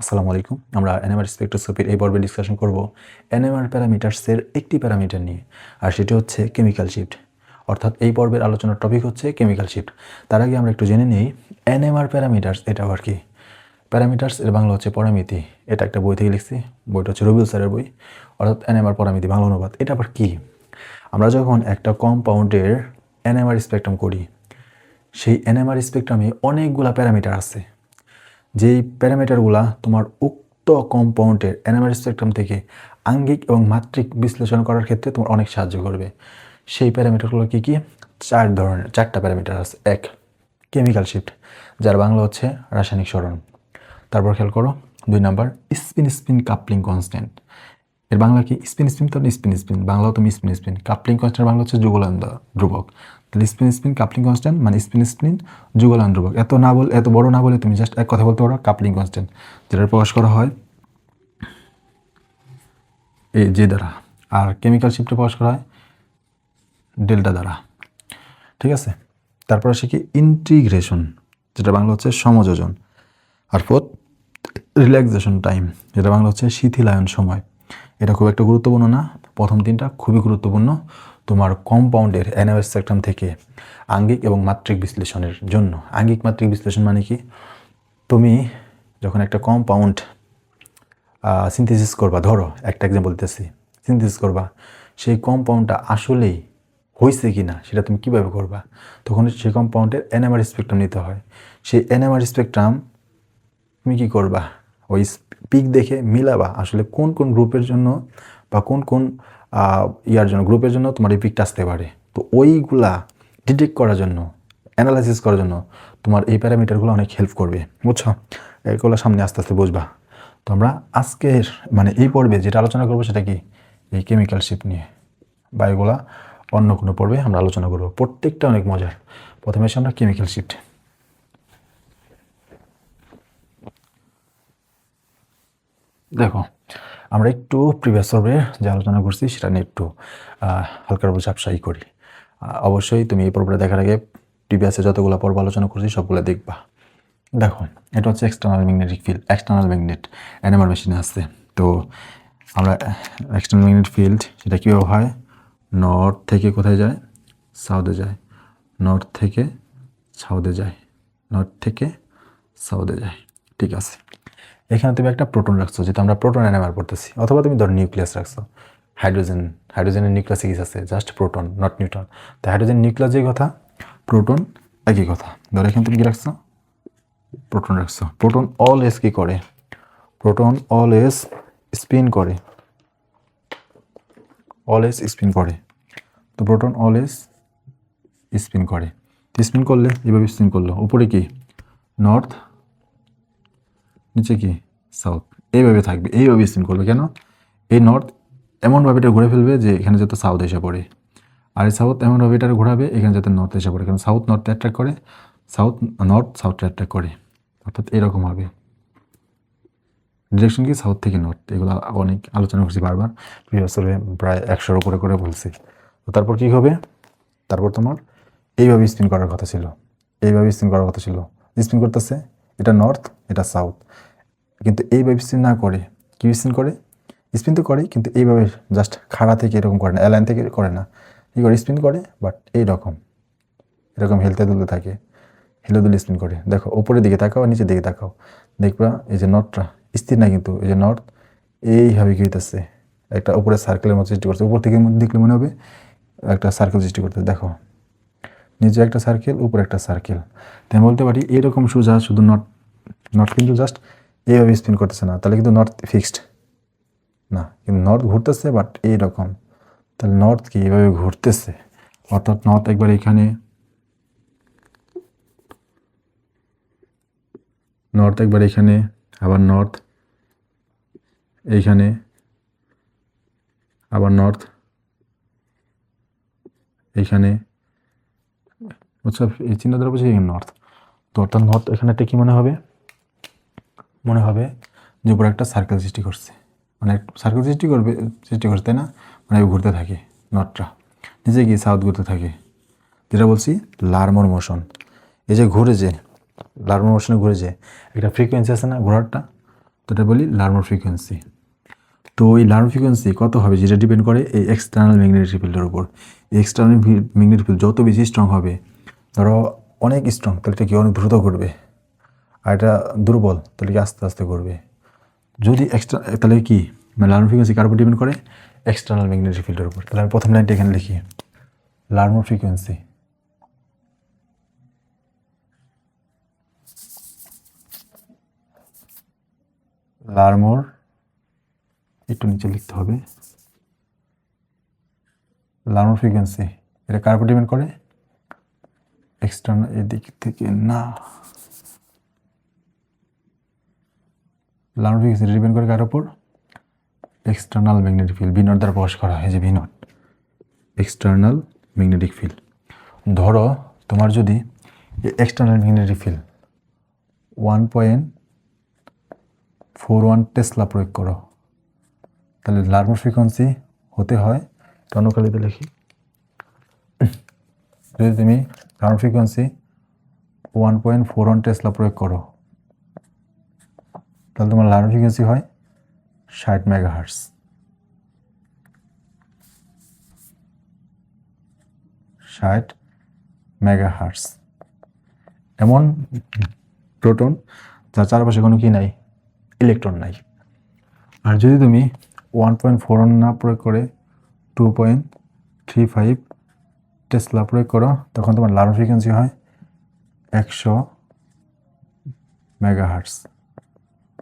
আসসালামু আলাইকুম। আমরা এনএমআর স্পেকট্রোস্কোপির এই পর্বে ডিসকাশন করব এনএমআর প্যারামিটারসের একটি প্যারামিটার নিয়ে, আর সেটি হচ্ছে কেমিক্যাল শিফট। অর্থাৎ এই পর্বের আলোচনার টপিক হচ্ছে কেমিক্যাল শিফট। তার আগে আমরা একটু জেনে নিই এনএমআর প্যারামিটারস এটা আবার কি। প্যারামিটারস এর বাংলা হচ্ছে পরামিতি। এটা একটা বই থেকে লিখছি, বইটা হচ্ছে রবিউল স্যারের বই। অর্থাৎ এনএমআর পরামিতি বাংলা অনুবাদ। এটা আবার কি? আমরা যখন একটা কম্পাউন্ডের এনএমআর স্পেকট্রাম করি, সেই এনএমআর স্পেকট্রামে অনেকগুলা প্যারামিটার আছে। যেই প্যারামিটারগুলা তোমার উক্ত কম্পাউন্ডের এনএমআর স্পেকট্রাম থেকে আঙ্গিক এবং মাত্রিক বিশ্লেষণ করার ক্ষেত্রে তোমার অনেক সাহায্য করবে। সেই প্যারামিটারগুলো কী কী? চারটা প্যারামিটার আছে। এক, কেমিক্যাল শিফট, যার বাংলা হচ্ছে রাসায়নিক সরণ। তারপর খেয়াল করো 2 নাম্বার, স্পিন কাপলিং কনস্ট্যান্ট। এর বাংলা কি? স্পিন তো স্পিন, বাংলাও তুমি স্পিন। কাপলিং কনস্ট্যান্ট বাংলা হচ্ছে যুগলায়ন ধ্রুবক। তাহলে স্পিন কাপলিং কনস্ট্যান্ট মানে স্পিন যুগলায়ন ধ্রুবক। এত বড় না বলে তুমি জাস্ট এক কথা বলতে পারো কাপলিং কনস্ট্যান্ট, যেটা প্রকাশ করা হয় এই যে দ্বারা, আর কেমিক্যাল শিফটে প্রকাশ করা হয় ডেল্টা দ্বারা। ঠিক আছে? তারপর আসে কি ইন্টিগ্রেশন, যেটা বাংলা হচ্ছে সমযোজন। আর ফোর্থ, রিল্যাক্সেশন টাইম, যেটা বাংলা হচ্ছে শিথিলায়ন সময়। এটা খুব একটা গুরুত্বপূর্ণ না, প্রথম তিনটা খুবই গুরুত্বপূর্ণ তোমার কম্পাউন্ডের এনএমআর স্পেকট্রাম থেকে আঙ্গিক এবং মাত্রিক বিশ্লেষণের জন্য। আঙ্গিক মাত্রিক বিশ্লেষণ মানে কি? তুমি যখন একটা কম্পাউন্ড সিনথেসিস করবা, ধরো একটা এক্সাম্পল দিতেছি, সিনথেসিস করবা, সেই কম্পাউন্ডটা আসলেই হয়েছে কি না সেটা তুমি কীভাবে করবা? তখন সেই কম্পাউন্ডের এনএমআর স্পেকট্রাম নিতে হয়। সেই এনএমআর স্পেকট্রাম তুমি কী করবা? ওই পিক দেখে মিলাবা আসলে কোন কোন গ্রুপের জন্য বা কোন কোন গ্রুপের জন্য তোমার এই পিকটা আসতে পারে। তো ওইগুলা ডিটেক্ট করার জন্য, অ্যানালাইসিস করার জন্য তোমার এই প্যারামিটারগুলো অনেক হেল্প করবে, বুঝছো? এগুলো সামনে আস্তে আস্তে বুঝবা। তো আমরা আজকের এই পর্বে যেটা আলোচনা করবো সেটা কি? এই কেমিক্যাল শিফট নিয়ে, বা এগুলা অন্য কোনো পর্বে আমরা আলোচনা করবো। প্রত্যেকটা অনেক মজার। প্রথমে এসে আমরা কেমিক্যাল শিফট। দেখো, আমরা একটু প্রিভিয়াস পর্বে যে আলোচনা করছি সেটা নিয়ে একটু হালকার উপর ঝাপসাই করি। অবশ্যই তুমি এই পর্বটা দেখার আগে প্রিভিয়াসে যতগুলো পর্ব আলোচনা করছি সবগুলো দেখবা। দেখো, এটা হচ্ছে external magnetic field, external magnet NMR মেশিনে আছে। তো আমরা এক্সটার্নাল ম্যাগনেটিক ফিল্ড সেটা কীভাবে হয়? নর্থ থেকে কোথায় যায়? সাউথে যায়। নর্থ থেকে সাউথে যায়। নর্থ থেকে সাউথে যায়। ঠিক আছে, এখানে তুমি একটা প্রোটন রাখছো, যেটা আমরা প্রোটন এনএমআর করতেছি, অথবা তুমি ধর নিউক্লিয়াস রাখছো। হাইড্রোজেনের নিউক্লিয়াসে কিছু আছে, জাস্ট প্রোটন, নট নিউট্রন। তো হাইড্রোজেন নিউক্লিয়াস যে কথা, প্রোটন একই কথা। ধর এখানে তুমি কি রাখছো? প্রোটন রাখছো। প্রোটন অলওয়েজ কি করে? প্রোটন অলওয়েজ স্পিন করে। অলওয়েজ স্পিন করে। তো প্রোটন অলওয়েজ স্পিন করে। স্পিন করলে এইভাবে স্পিন করলো, উপরে কি নর্থ, নিচে কি সাউথ, এইভাবে থাকবে, এইভাবে স্পিন করবে। কেন? এই নর্থ এমনভাবে এটা ঘুরে ফেলবে যে এখানে যাতে সাউথ এসে পড়ে, আর এই সাউথ এমনভাবে এটা ঘোরাবে এখানে যাতে নর্থ এসে পড়ে। কারণ সাউথ নর্থে অ্যাট্রাক্ট করে, নর্থ সাউথে অ্যাট্রাক্ট করে, অর্থাৎ এরকম হবে। ডিরেকশন কি? সাউথ থেকে নর্থ। এগুলো অনেক আলোচনা করছি বারবার, প্রিভিয়াসে প্রায় 100-র উপরে করে বলছি। তো তারপর কি হবে? তারপর তোমার এইভাবে স্পিন করার কথা ছিল, এইভাবে স্পিন করার কথা ছিল। স্পিন করতেছে, এটা নর্থ, এটা সাউথ, কিন্তু এইভাবে স্পিন না করে কি স্পিন করে? স্পিন তো করে, কিন্তু এইভাবে জাস্ট খাড়া থেকে এরকম করে না, অ্যালাইন থেকে করে না। কী করে? স্পিন করে, বাট এরকম হেলতে দুলতে থাকে, হেলে দুলে স্পিন করে। দেখো, উপরের দিকে তাকাও, নিচের দিকে তাকাও, দেখবা এই যে নর্থটা স্থির না, কিন্তু এই যে নর্থ এইভাবে কি হইতেছে, একটা উপরে সার্কেলের মতো সৃষ্টি করছে। উপর থেকে দেখলে মনে হবে একটা সার্কেল সৃষ্টি করতে। দেখো, নিচে একটা সার্কেল, উপরে একটা সার্কেল। তাই বলতে পারি এরকম সোজা, শুধু নর্থ কিন্তু জাস্ট এইভাবে স্পিন করতেছে না, তাহলে কিন্তু নর্থ ফিক্সড না, কিন্তু নর্থ ঘুরতেছে, বাট এইরকম। তাহলে নর্থ কি এইভাবে ঘুরতেছে, অর্থাৎ নর্থ একবার এখানে, নর্থ একবার এখানে, আবার নর্থ এইখানে, আবার নর্থ এইখানে, বুঝছো? এই চিহ্ন দ্বারা বুঝি নর্থ। তো অর্থাৎ নর্থ এখানে একটা কি মনে হবে? মনে হবে যে উপরে একটা সার্কেল সৃষ্টি করছে, মানে সার্কেল সৃষ্টি করছে, তাই না? মানে ঘুরতে থাকে নর্থটা, নিচে গিয়ে সাউথ ঘুরতে থাকে, যেটা বলছি লার্মর মোশন। এই যে ঘুরে, যে লার্মর মোশনে ঘুরে, যে একটা ফ্রিকোয়েন্সি আছে না ঘোরারটা, তো এটা বলি লার্মোর ফ্রিকোয়েন্সি। তো এই লার্মোর ফ্রিকোয়েন্সি কত হবে যেটা ডিপেন্ড করে এই এক্সটার্নাল ম্যাগনেটিক ফিল্ডের উপর। এই এক্সটার্নাল ম্যাগনেটিক ফিল্ড যত বেশি স্ট্রং হবে, ধরো অনেক স্ট্রং, তাহলে এটা কি অনেক দ্রুত করবে, আর এটা দুর্বল তাহলে কি আস্তে আস্তে করবে। যদি তাহলে কি লার্মোর ফ্রিকোয়েন্সি কার উপর ডিপেন্ড করে? এক্সটার্নাল ম্যাগনেটিক ফিল্ডের উপর। তাহলে আমি প্রথম লাইনটা এখানে লিখি, লার্মোর ফ্রিকোয়েন্সি লার্মোর একটু নিচে লিখতে হবে, লার্মোর ফ্রিকোয়েন্সি এটা কার উপর ডিপেন্ড করে? এক্সটার্নাল, এদিক থেকে না, লার্মোর ফ্রিকোয়েন্সি ডিপেন্ড করে কার উপর? External magnetic field, V naught দ্বারা প্রকাশ করা হয়, যে V naught external magnetic field. ধরো তোমার যদি এক্সটার্নাল ম্যাগনেটিক ফিল্ড 1.41 টেসলা প্রয়োগ করো, তাহলে লার্মোর ফ্রিকোয়েন্সি হতে হয়, টনকালিতে লিখি, যদি তুমি লার্মোর ফ্রিকোয়েন্সি 1.41 টেসলা প্রয়োগ করো, তাহলে তোমার লার্মোর ফ্রিকোয়েন্সি হয় 60 মেগাহার্টজ। 60 মেগাহার্টজ এমন প্রোটন যার চারপাশে কোনো কি নাই, ইলেকট্রন নাই। আর যদি তুমি 1.41 না প্রয়োগ করে 2.35 টেসলা প্রয়োগ করো, তখন তোমার লার্মোর ফ্রিকোয়েন্সি হয় 100 মেগাহার্টজ।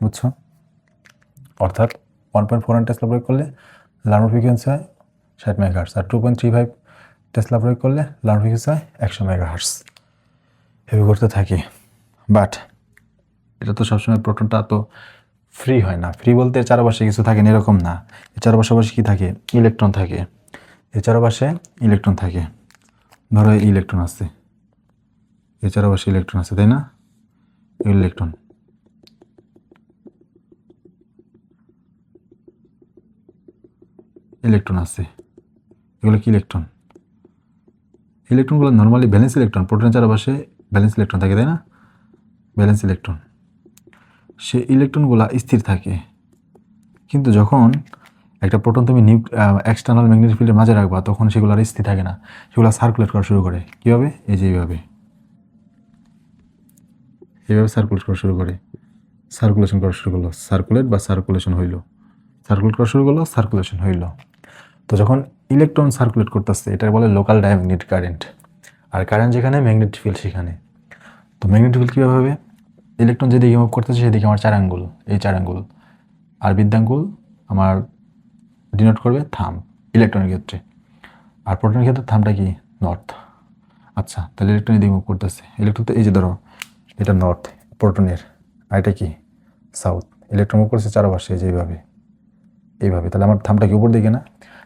বুঝছো? অর্থাৎ 1.41 টেসলা প্রয়োগ করলে লার্মোর ফ্রিকোয়েন্সি হয় 60 মেগাহার্টজ, আর 2.35 টেসলা প্রয়োগ করলে লার্মোর ফ্রিকোয়েন্সি হয় 100 মেগাহার্টজ। এভাবে করতে থাকি। বাট এটা তো সবসময় প্রোটনটা তো ফ্রি হয় না। ফ্রি বলতে চারপাশে কিছু থাকে না, এরকম না। এর চারপাশে কী থাকে? ইলেকট্রন থাকে। এর চারপাশে ইলেকট্রন থাকে। ধরো ইলেকট্রন আছে, এর চারপাশে ইলেকট্রন আছে, তাই না? ইলেকট্রন ইলেকট্রন আছে, এগুলো কি ইলেকট্রন? ইলেকট্রনগুলো নর্মালি ব্যালেন্স ইলেকট্রন, প্রোটনের চারপাশে ব্যালেন্স ইলেকট্রন থাকে, তাই না? ব্যালেন্স ইলেকট্রন, সে ইলেকট্রনগুলো স্থির থাকে। কিন্তু যখন একটা প্রোটন তুমি এক্সটার্নাল ম্যাগনেটিক ফিল্ডের মাঝে রাখবা, তখন সেগুলো আর স্থির থাকে না, সেগুলো সার্কুলেট করা শুরু করে। কীভাবে? এই যে এইভাবে সার্কুলেট করা শুরু করে, সার্কুলেশন করা শুরু করলো, সার্কুলেট বা সার্কুলেশন হইল, সার্কুলেট করা শুরু করলো, সার্কুলেশন হইল। তো যখন ইলেকট্রন সার্কুলেট করতেছে, এটা বলে লোকাল ডায়াম্যাগনেটিক কারেন্ট। আর কারেন্ট যেখানে, ম্যাগনেটিক ফিল্ড সেখানে। তো ম্যাগনেটিক ফিল্ড কীভাবে হবে? ইলেকট্রন যেদিকে মুভ করতেছে সেদিকে আমার 4 আঙ্গুল, এই 4 আঙ্গুল, আর বৃদ্ধাঙ্গুল আমার ডিনোট করবে থাম্ব ইলেকট্রনের ক্ষেত্রে, আর প্রোটনের ক্ষেত্রে থাম্বটা কি? নর্থ। আচ্ছা, তাহলে ইলেকট্রন এদিকে মুভ করতেছে। ইলেকট্রন তো এই যে ধরো এটা নর্থ প্রোটনের, আর এটা কি? সাউথ। ইলেকট্রন মুভ করছে চারপাশে যে এইভাবে, এইভাবে। তাহলে আমার থাম্বটা কি উপর দিকে না?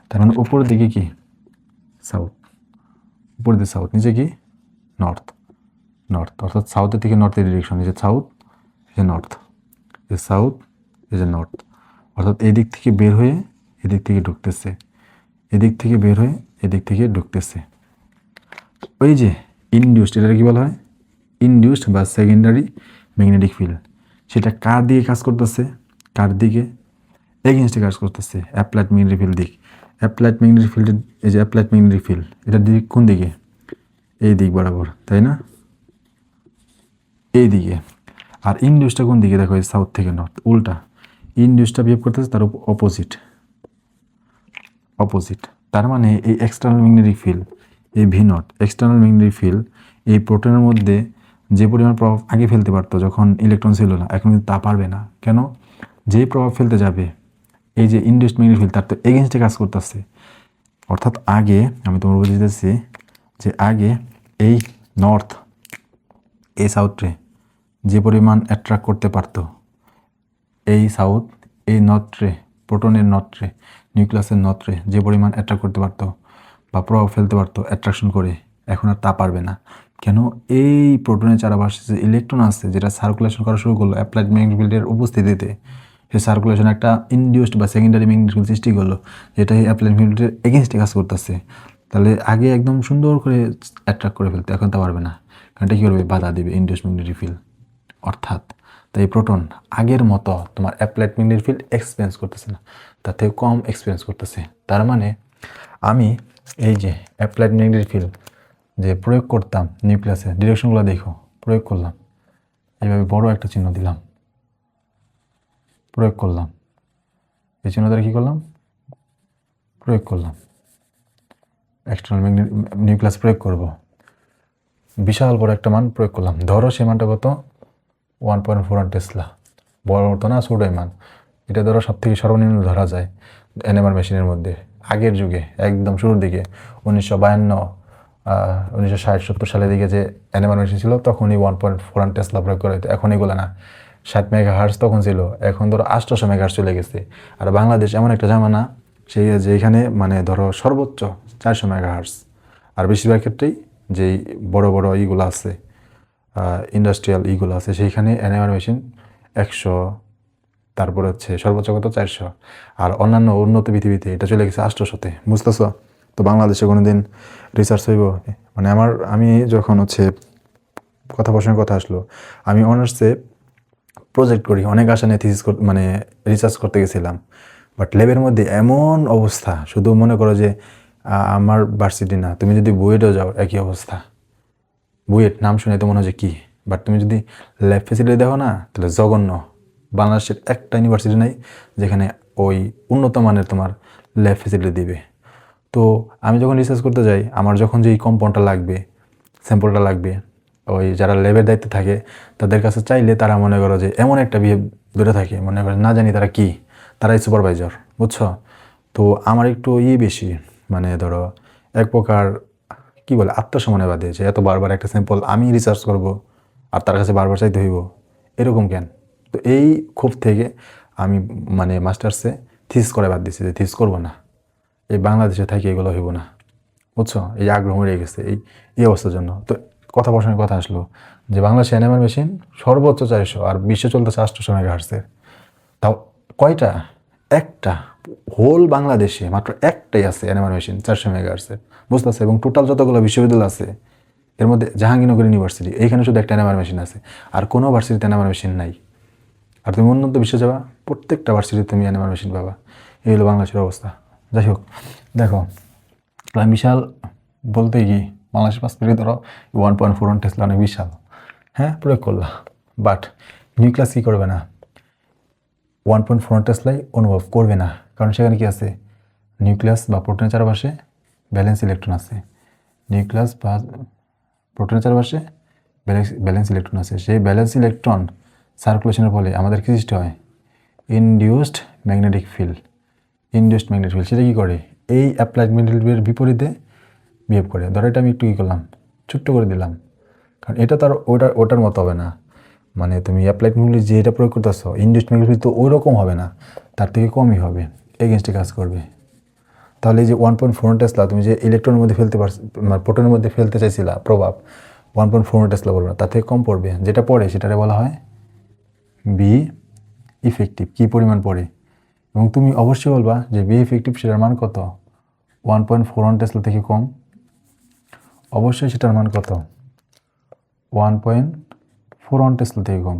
তার মানে উপরের দিকে কি? সাউথ। উপর দিকে সাউথ, নিচে কি? নর্থ। নর্থ অর্থাৎ সাউথের থেকে নর্থের ডিরেকশন, এই যে সাউথ, এই যে নর্থ, এই যে সাউথ, এই যে নর্থ। অর্থাৎ এদিক থেকে বের হয়ে এদিক থেকে ঢুকতেছে, এদিক থেকে বের হয়ে এদিক থেকে ঢুকতেছে। ওই যে ইনডিউসড, এটা কি বলা হয়? ইনডিউসড বা সেকেন্ডারি ম্যাগনেটিক ফিল্ড। সেটা কার দিকে কাজ করতেছে? কার দিকে? এগেনস্টে কাজ করতেছে, অ্যাপ্লাইড ম্যাগনেটিক ফিল্ড দিক। অ্যাপ্লাইড ম্যাগনেটিক ফিল্ডের, এই যে অ্যাপ্লাইড ম্যাগনেটিক ফিল্ড, এটার দিক কোন দিকে? এই দিক বরাবর, তাই না? এই দিকে। আর ইনডিউসটা কোন দিকে? দেখো এই সাউথ থেকে নর্থ, উল্টা। ইনডিউসটা বিহেভ করতেছে তার অপোজিট, অপোজিট। তার মানে এই এক্সটার্নাল ম্যাগনেটিক ফিল্ড, এই V naught external magnetic field, এই প্রোটনের মধ্যে যে পরিমাণ প্রভাব আগে ফেলতে পারতো যখন ইলেকট্রন ছিল না, এখন কিন্তু তা পারবে না। কেন? যেই প্রভাব ফেলতে যাবে, এই যে ইনডিউসড ম্যাগনেটিক ফিল্ড তার তো এগেনস্টে কাজ করতেছে। অর্থাৎ আগে আমি তোমার বুঝতেছি যে আগে এই নর্থ এই সাউথে যে পরিমাণ অ্যাট্রাক্ট করতে পারতো, এই সাউথ এই নর্থে, প্রোটনের নর্থে, নিউক্লিয়াসের নর্থে যে পরিমাণ অ্যাট্রাক্ট করতে পারতো বা প্রভাব ফেলতে পারতো অ্যাট্রাকশন করে, এখন আর তা পারবে না। কেন? এই প্রোটনের চারপাশে যে ইলেকট্রন আছে, যেটা সার্কুলেশন করা শুরু করলো অ্যাপ্লাইড ম্যাগনেটিক ফিল্ডের উপস্থিতিতে, সেই সার্কুলেশন একটা ইনডিউসড বা সেকেন্ডারি ম্যাগনেটিক ফিল্ড সৃষ্টি করলো, যেটা এই অ্যাপ্লাইড ফিল্ডের এগেনস্টে কাজ করতেছে। তাহলে আগে একদম সুন্দর করে অ্যাট্রাক্ট করে ফেলতে, এখন তা পারবে না। কারণ এটা কী করবে? বাধা দেবে ইনডিউসড ম্যাগনেটিক ফিল্ড। অর্থাৎ তো এই প্রোটন আগের মতো তোমার অ্যাপ্লাইড ম্যাগনেটিক ফিল্ড এক্সপিরিয়েন্স করতেছে না, তার থেকে কম এক্সপিরিয়েন্স করতেছে। তার মানে আমি এই যে অ্যাপ্লাইড ম্যাগনেটিক ফিল্ড যে প্রয়োগ করতাম নিউক্লিয়াসে, ডিরেকশনগুলো দেখো, প্রয়োগ করলাম, এইভাবে বড় একটা চিহ্ন দিলাম, প্রয়োগ করলাম, এই চিহ্ন দ্বারা কী করলাম, প্রয়োগ করলাম, এক্সটার্নাল ম্যাগনেটিক নিউক্লিয়াস প্রয়োগ করব, বিশাল বড় একটা মান প্রয়োগ করলাম। ধরো সে মানটা কত, 1.4 টেসলা, বড় তো না, ছোটোই মান। এটা ধরো সব থেকে সর্বনিম্ন ধরা যায় এনএমআর মেশিনের মধ্যে। আগের যুগে একদম শুরুর দিকে 1952 1960-70 সালের দিকে যে এনএমআর মেশিন ছিল, তখনই 1.4 টেসলা প্রয়োগ করা হতো। এখন এগুলো না, 60 মেগাহার্টজ তখন ছিল, এখন ধরো 800 মেগাহার্টজ চলে গেছে। আর বাংলাদেশ এমন একটা জামানা সেই যে এখানে মানে ধরো সর্বোচ্চ 400 মেগাহার্টজ। আর বেশিরভাগ ক্ষেত্রেই যেই বড় বড় ইগুলো আছে, ইন্ডাস্ট্রিয়াল ইগুলো আছে, সেইখানে এনএমআর মেশিন 100, তারপর হচ্ছে সর্বোচ্চ কত 400। আর অন্যান্য উন্নত পৃথিবীতে এটা চলে গেছে 800-তে, বুঝতেছ? তো বাংলাদেশে কোনো দিন রিসার্চ হইব? মানে আমি যখন হচ্ছে কথা আসলো, আমি অনার্সে প্রজেক্ট করি, অনেক আশা নিয়ে থিসিস মানে রিসার্চ করতে গেছিলাম। বাট ল্যাবের মধ্যে এমন অবস্থা, শুধু মনে করো যে আমার ভার্সিটি না, তুমি যদি বুয়েটও যাও একই অবস্থা। বুয়েট নাম শুনে তো মনে হয় যে কী, বাট তুমি যদি ল্যাব ফেসিলিটি দেখো না, তাহলে জঘন্য। বাংলাদেশের একটা ইউনিভার্সিটি নাই যেখানে ওই উন্নত মানের তোমার ল্যাব ফেসিলিটি দিবে। তো আমি যখন রিসার্চ করতে যাই, আমার যখন যেই কম্পাউন্ডটা লাগবে, স্যাম্পলটা লাগবে, ওই যারা ল্যাবের দায়িত্বে থাকে তাদের কাছে চাইলে তারা মনে করো যে এমন একটা বিহেভ ধরে থাকে, মনে করে না জানি তারা কি, তারাই সুপারভাইজার, বুঝছো? তো আমার একটু বেশি, মানে ধরো এক প্রকার কী বলে আত্মসম্মানে বাদে, যে এত বারবার একটা স্যাম্পল আমি রিসার্চ করব আর তার কাছে বারবার চাইতে হইব, এরকম কেন? তো এই ক্ষোভ থেকে আমি মানে মাস্টার্সে থিস করে বাদ দিছি, যে থিস করবো না, এই বাংলাদেশে থাকি এগুলো হইব না, বুঝছো? এই আগ্রহ মরে গেছে এই অবস্থার জন্য। তো কথা আসলো যে বাংলাদেশে এনএমআর মেশিন সর্বোচ্চ 400, আর বিশ্বে চলতেছে 800 মেগাহার্টজের। তাও কয়টা? একটা, হোল বাংলাদেশে মাত্র একটাই আছে এনএমআর মেশিন 400 মেগাহার্টজের, বুঝতেছে? এবং টোটাল যতগুলো বিশ্ববিদ্যালয় আছে এর মধ্যে জাহাঙ্গীরনগর ইউনিভার্সিটি, এইখানে শুধু একটা এনএমআর মেশিন আছে, আর কোনো ভার্সিটিতে এনএমআর মেশিন নাই। আর তুমি উন্নত বিশ্বে যাবা, প্রত্যেকটা ভার্সিটিতে তুমি এনএমআর মেশিন পাবা। এই হলো বাংলাদেশের অবস্থা। যাই হোক, দেখো বিশাল বলতে কি, বাংলাদেশের পাসপোর্টে ধরো 1.4 টেসলা অনেক বিশাল, হ্যাঁ, প্রয়োগ করলা। বাট নিউক্লিয়াস কী করবে না, 1.4 টেসলাই অনুভব করবে না, কারণ সেখানে কি আছে, নিউক্লিয়াস বা প্রোটনের চারপাশে ব্যালেন্স ইলেকট্রন আছে। নিউক্লিয়াস বা প্রোটনের চারপাশে ব্যালেন্স ইলেকট্রন আছে। সেই ব্যালেন্স ইলেকট্রন সার্কুলেশনের ফলে আমাদের কী সৃষ্টি হয়, ইনডিউসড ম্যাগনেটিক ফিল্ড। সেটা কী করে, এই অ্যাপ্লাইড ম্যাগনেটিক ফিল্ডের বিপরীতে বিহেভ করে। ধরো এটা আমি একটু কী করলাম, ছোট্ট করে দিলাম, কারণ এটা তার ওটার মতো হবে না। মানে তুমি অ্যাপ্লাইড ম্যাগনেটিক যে এটা প্রয়োগ করতেছো, ইনডিউসড ম্যাগনেটিক ফিল্ড তো ওই রকম হবে না, তার থেকে কমই হবে, এগেনস্টে কাজ করবে। তাহলে এই যে 1.4 টেসলা তুমি যে ইলেকট্রনের মধ্যে ফেলতে মানে প্রোটনের মধ্যে ফেলতে চাইছিলা প্রভাব, 1.4 টেসলা পড়বে না, তার থেকে কম পড়বে। যেটা পড়ে সেটারে বলা হয় বি ইফেক্টিভ, কী পরিমাণ পড়ে। এবং তুমি অবশ্যই বলবা যে বি ইফেক্টিভ সেটার মান কত, 1.4 টেসলা থেকে কম। অবশ্যই সেটার মান কত, 1.4 টেসলা থেকে কম।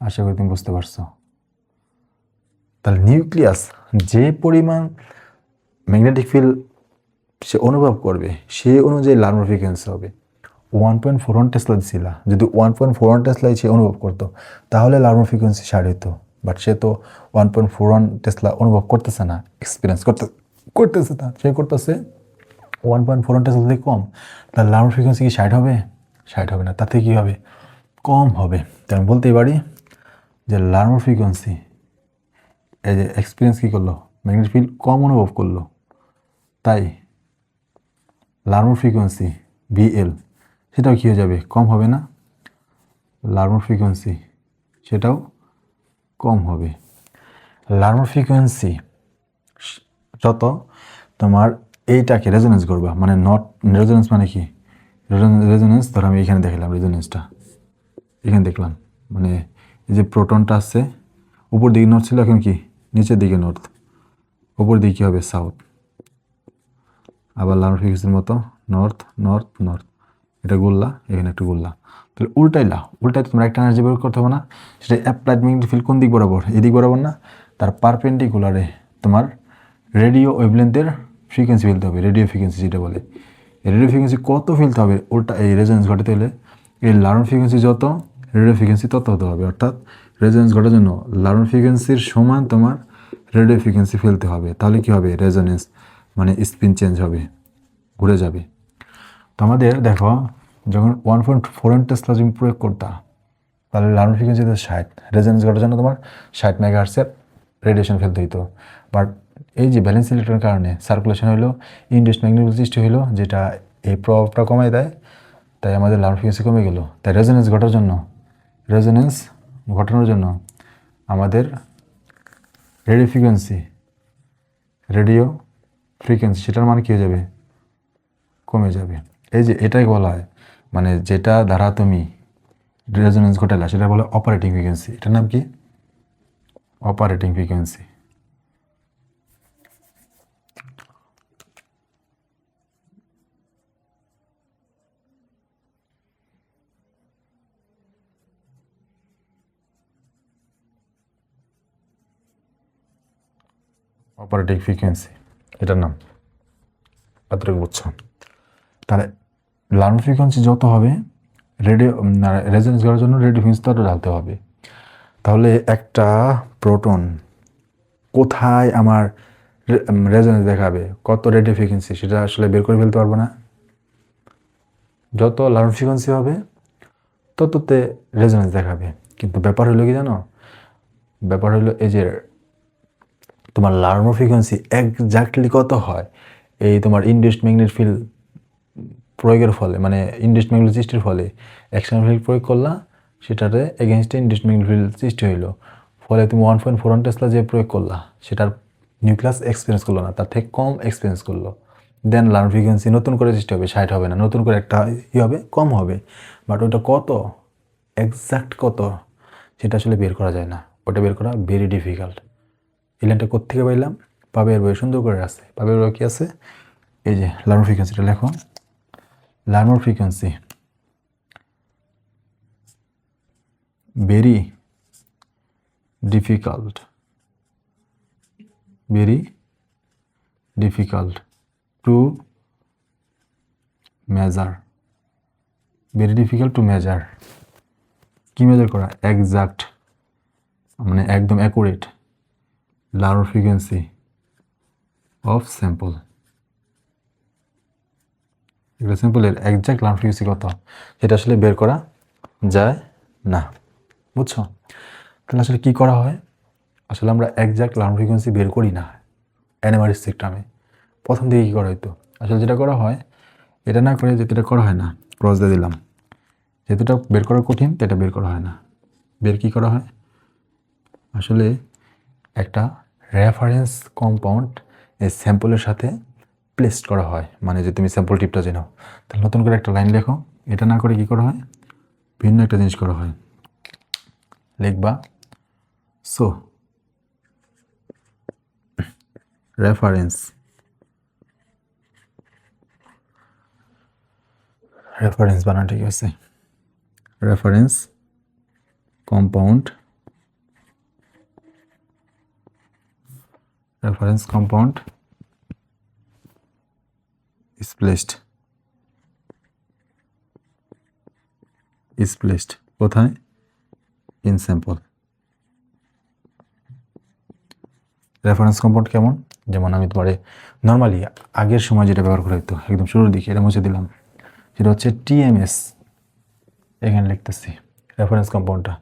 আশা করি তুমি বুঝতে পারছো। তাহলে নিউক্লিয়াস যে পরিমাণ ম্যাগনেটিক ফিল্ড সে অনুভব করবে, সে অনুযায়ী লার্মোর ফ্রিকোয়েন্সি হবে। 1.4 টেসলা দিছিল, যদি 1.4 টেসলাই সে অনুভব করতো তাহলে লার্মোর ফ্রিকোয়েন্সি 60 হতো। বাট সে তো 1.4 টেসলা অনুভব করতেছে না, এক্সপিরিয়েন্স করতেছে না, সে করতেছে 1.4 টেসলা থেকে কম। তার লার্মোর ফ্রিকোয়েন্সি কি 60 হবে? 60 হবে না, তাতে কী হবে, কম হবে। তাই আমি বলতেই পারি যে লার্মোর ফ্রিকোয়েন্সি, এই যে এক্সপিরিয়েন্স কী করলো, ম্যাগনেটিক ফিল্ড কম অনুভব করলো, তাই লার্মোর ফ্রিকোয়েন্সি বিএল সেটাও কী হয়ে যাবে, কম হবে না? লার্মোর ফ্রিকোয়েন্সি সেটাও কম হবে। লার্মোর ফ্রিকোয়েন্সি যত তোমার এইটাকে রেজোনেন্স করবা, মানে নট রেজোনেন্স মানে কি, রেজোনেন্স ধর আমি এখানে দেখলাম, রেজোনেন্সটা এখানে দেখলাম, মানে এই যে প্রোটনটা আছে উপর দিকে নর্থ ছিল, এখন কি নিচের দিকে নর্থ, উপর দিকে কী হবে সাউথ। আবার লার্মোর ফ্রিকোয়েন্সির মতো নর্থ নর্থ নর্থ, এটা গোল্লা, এখানে একটু গোল্লা। তো তাহলে উল্টাই তোমরা একটা এনার্জি বের করতে হবে না, সেটা অ্যাপ্লাইড ম্যাগনেটিক ফিল্ড কোন দিক বরাবর, এদিক বরাবর না, তার পারপেন্ডিকুলারে তোমার রেডিও ওয়েভলেন্থের ফ্রিকোয়েন্সি ফেলতে হবে, রেডিও ফ্রিকোয়েন্সি যেটা বলে। এই রেডিও ফ্রিকোয়েন্সি কত ফেলতে হবে উল্টা এই রেজোনেন্স ঘটাতে হলে, এই লার্ন ফ্রিকোয়েন্সি যত রেডিও ফ্রিকোয়েন্সি তত হতে হবে, অর্থাৎ রেজোনেন্স ঘটার জন্য লার্ন ফ্রিকোয়েন্সির সমান তোমার রেডিও ফ্রিকোয়েন্সি ফেলতে হবে। তাহলে কী হবে, রেজোনেন্স মানে স্পিন চেঞ্জ হবে, ঘুরে যাবে। তো আমাদের দেখো যখন 1.4 টেসলা তুমি প্রয়োগ করতা, তাহলে লার্ন ফ্রিকোয়েন্সি 60, রেজোনেন্স ঘটার জন্য তোমার 60 মেগাহার্টজের রেডিয়েশন ফেলতে হইতো। বাট এই যে ব্যালেন্স ইলেকট্রনের কারণে সার্কুলেশন হলো, ইনডিউসড ম্যাগনেটিক সৃষ্টি হলো, যেটা এই প্রভাবটা কমায় দেয়, তাই আমাদের লার্ন ফ্রিকোয়েন্সি কমে গেল। তাই রেজোনেন্স ঘটানোর জন্য আমাদের রেডিও ফ্রিকোয়েন্সি সেটার মান কী হয়ে যাবে, কমে যাবে। এই যে এটাই বলা হয়, মানে যেটা দ্বারা তুমি রেজোনেন্স ঘটালা সেটা বলে অপারেটিং ফ্রিকোয়েন্সি। এটার নাম কি, অপারেটিং ফ্রিকোয়েন্সি। অপারেটিং ফ্রিকোয়েন্সি এটার নাম, এতটুকু বুঝছো। তাহলে লার্ন ফ্রিকোয়েন্সি যত হবে রেজোনেন্স করার জন্য রেডিও ফ্রিকোয়েন্সি তত ঢালতে হবে। তাহলে একটা প্রোটন কোথায় আমার রেজোনেন্স দেখাবে, কত রেডিও ফ্রিকোয়েন্সি, সেটা আসলে বের করে ফেলতে পারবো না। যত লার্ন ফ্রিকোয়েন্সি হবে তততে রেজোনেন্স দেখাবে। কিন্তু ব্যাপার হলো কি জানো, ব্যাপার হলো এই যে তোমার লার্ন ফ্রিকোয়েন্সি একজাক্টলি কত হয়, এই তোমার ইনডিউসড ম্যাগনেটিক ফিল্ড প্রয়োগের ফলে, মানে ইনডিউসড ম্যাগনেটিক সৃষ্টির ফলে এক্সটার্নাল ফিল্ড প্রয়োগ করলা, সেটাতে এগেনস্টে ইনডিউসড ম্যাগনেটিক ফিল্ড সৃষ্টি হইলো, ফলে তুমি 1.4 টেসলা যে প্রয়োগ করলা সেটার নিউক্লিয়াস এক্সপিরিয়েন্স করলো না, তার থেকে কম এক্সপিরিয়েন্স করলো। দেন লার্ন ফ্রিকোয়েন্সি নতুন করে সৃষ্টি হবে, 60 হবে না, নতুন করে একটা হবে, কম হবে। বাট ওটা কত, এক্সাক্ট কত, সেটা আসলে বের করা যায় না, ওটা বের করা ভেরি ডিফিকাল্ট। এই লাইনটা কোত্থেকে পাইলাম, পাবের বই সুন্দর করে আছে, পাবের বই কি আছে, এই যে লার্ন ফ্রিকোয়েন্সিটা লেখো, learn frequency very difficult to measure, very difficult to measure। কি মেজার করা, এক্সাক্ট মানে একদম accurate learn frequency of sample. একটা স্যাম্পলের এক্সাক্ট লার্ন ফ্রিকোয়েন্সি কত, সেটা আসলে বের করা যায় না, বুঝছো। তাহলে আসলে কী করা হয়, আসলে আমরা এক্সাক্ট লার্ন ফ্রিকোয়েন্সি বের করি না অ্যানামারিস সিস্টেমে। প্রথম দিকে কী করা হতো, আসলে যেটা করা হয়, এটা না করে যেটা করা হয় না, ক্রস দিয়ে দিলাম, যেটা বের করা কঠিন সেটা বের করা হয় না। বের কী করা হয়, আসলে একটা রেফারেন্স কম্পাউন্ড এই স্যাম্পলের সাথে প্লেসড করা হয়, মানে যে তুমি স্যাম্পল টিপটা জেনো, তাহলে নতুন করে একটা লাইন লেখো। এটা না করে কী করা হয়, ভিন্ন একটা জিনিস করা হয়, লিখবা সো রেফারেন্স বানান ঠিক আছে, রেফারেন্স কম্পাউন্ড is placed কোথায়, ইন স্যাম্পল। রেফারেন্স কম্পাউন্ড কেমন, যেমন আমি তোমার নর্মালি আগের সময় যেটা ব্যবহার করা হতো একদম শুরুর দিকে, এটা মুছে দিলাম, সেটা হচ্ছে টিএমএস। এখানে লিখতেছি রেফারেন্স কম্পাউন্ডটা,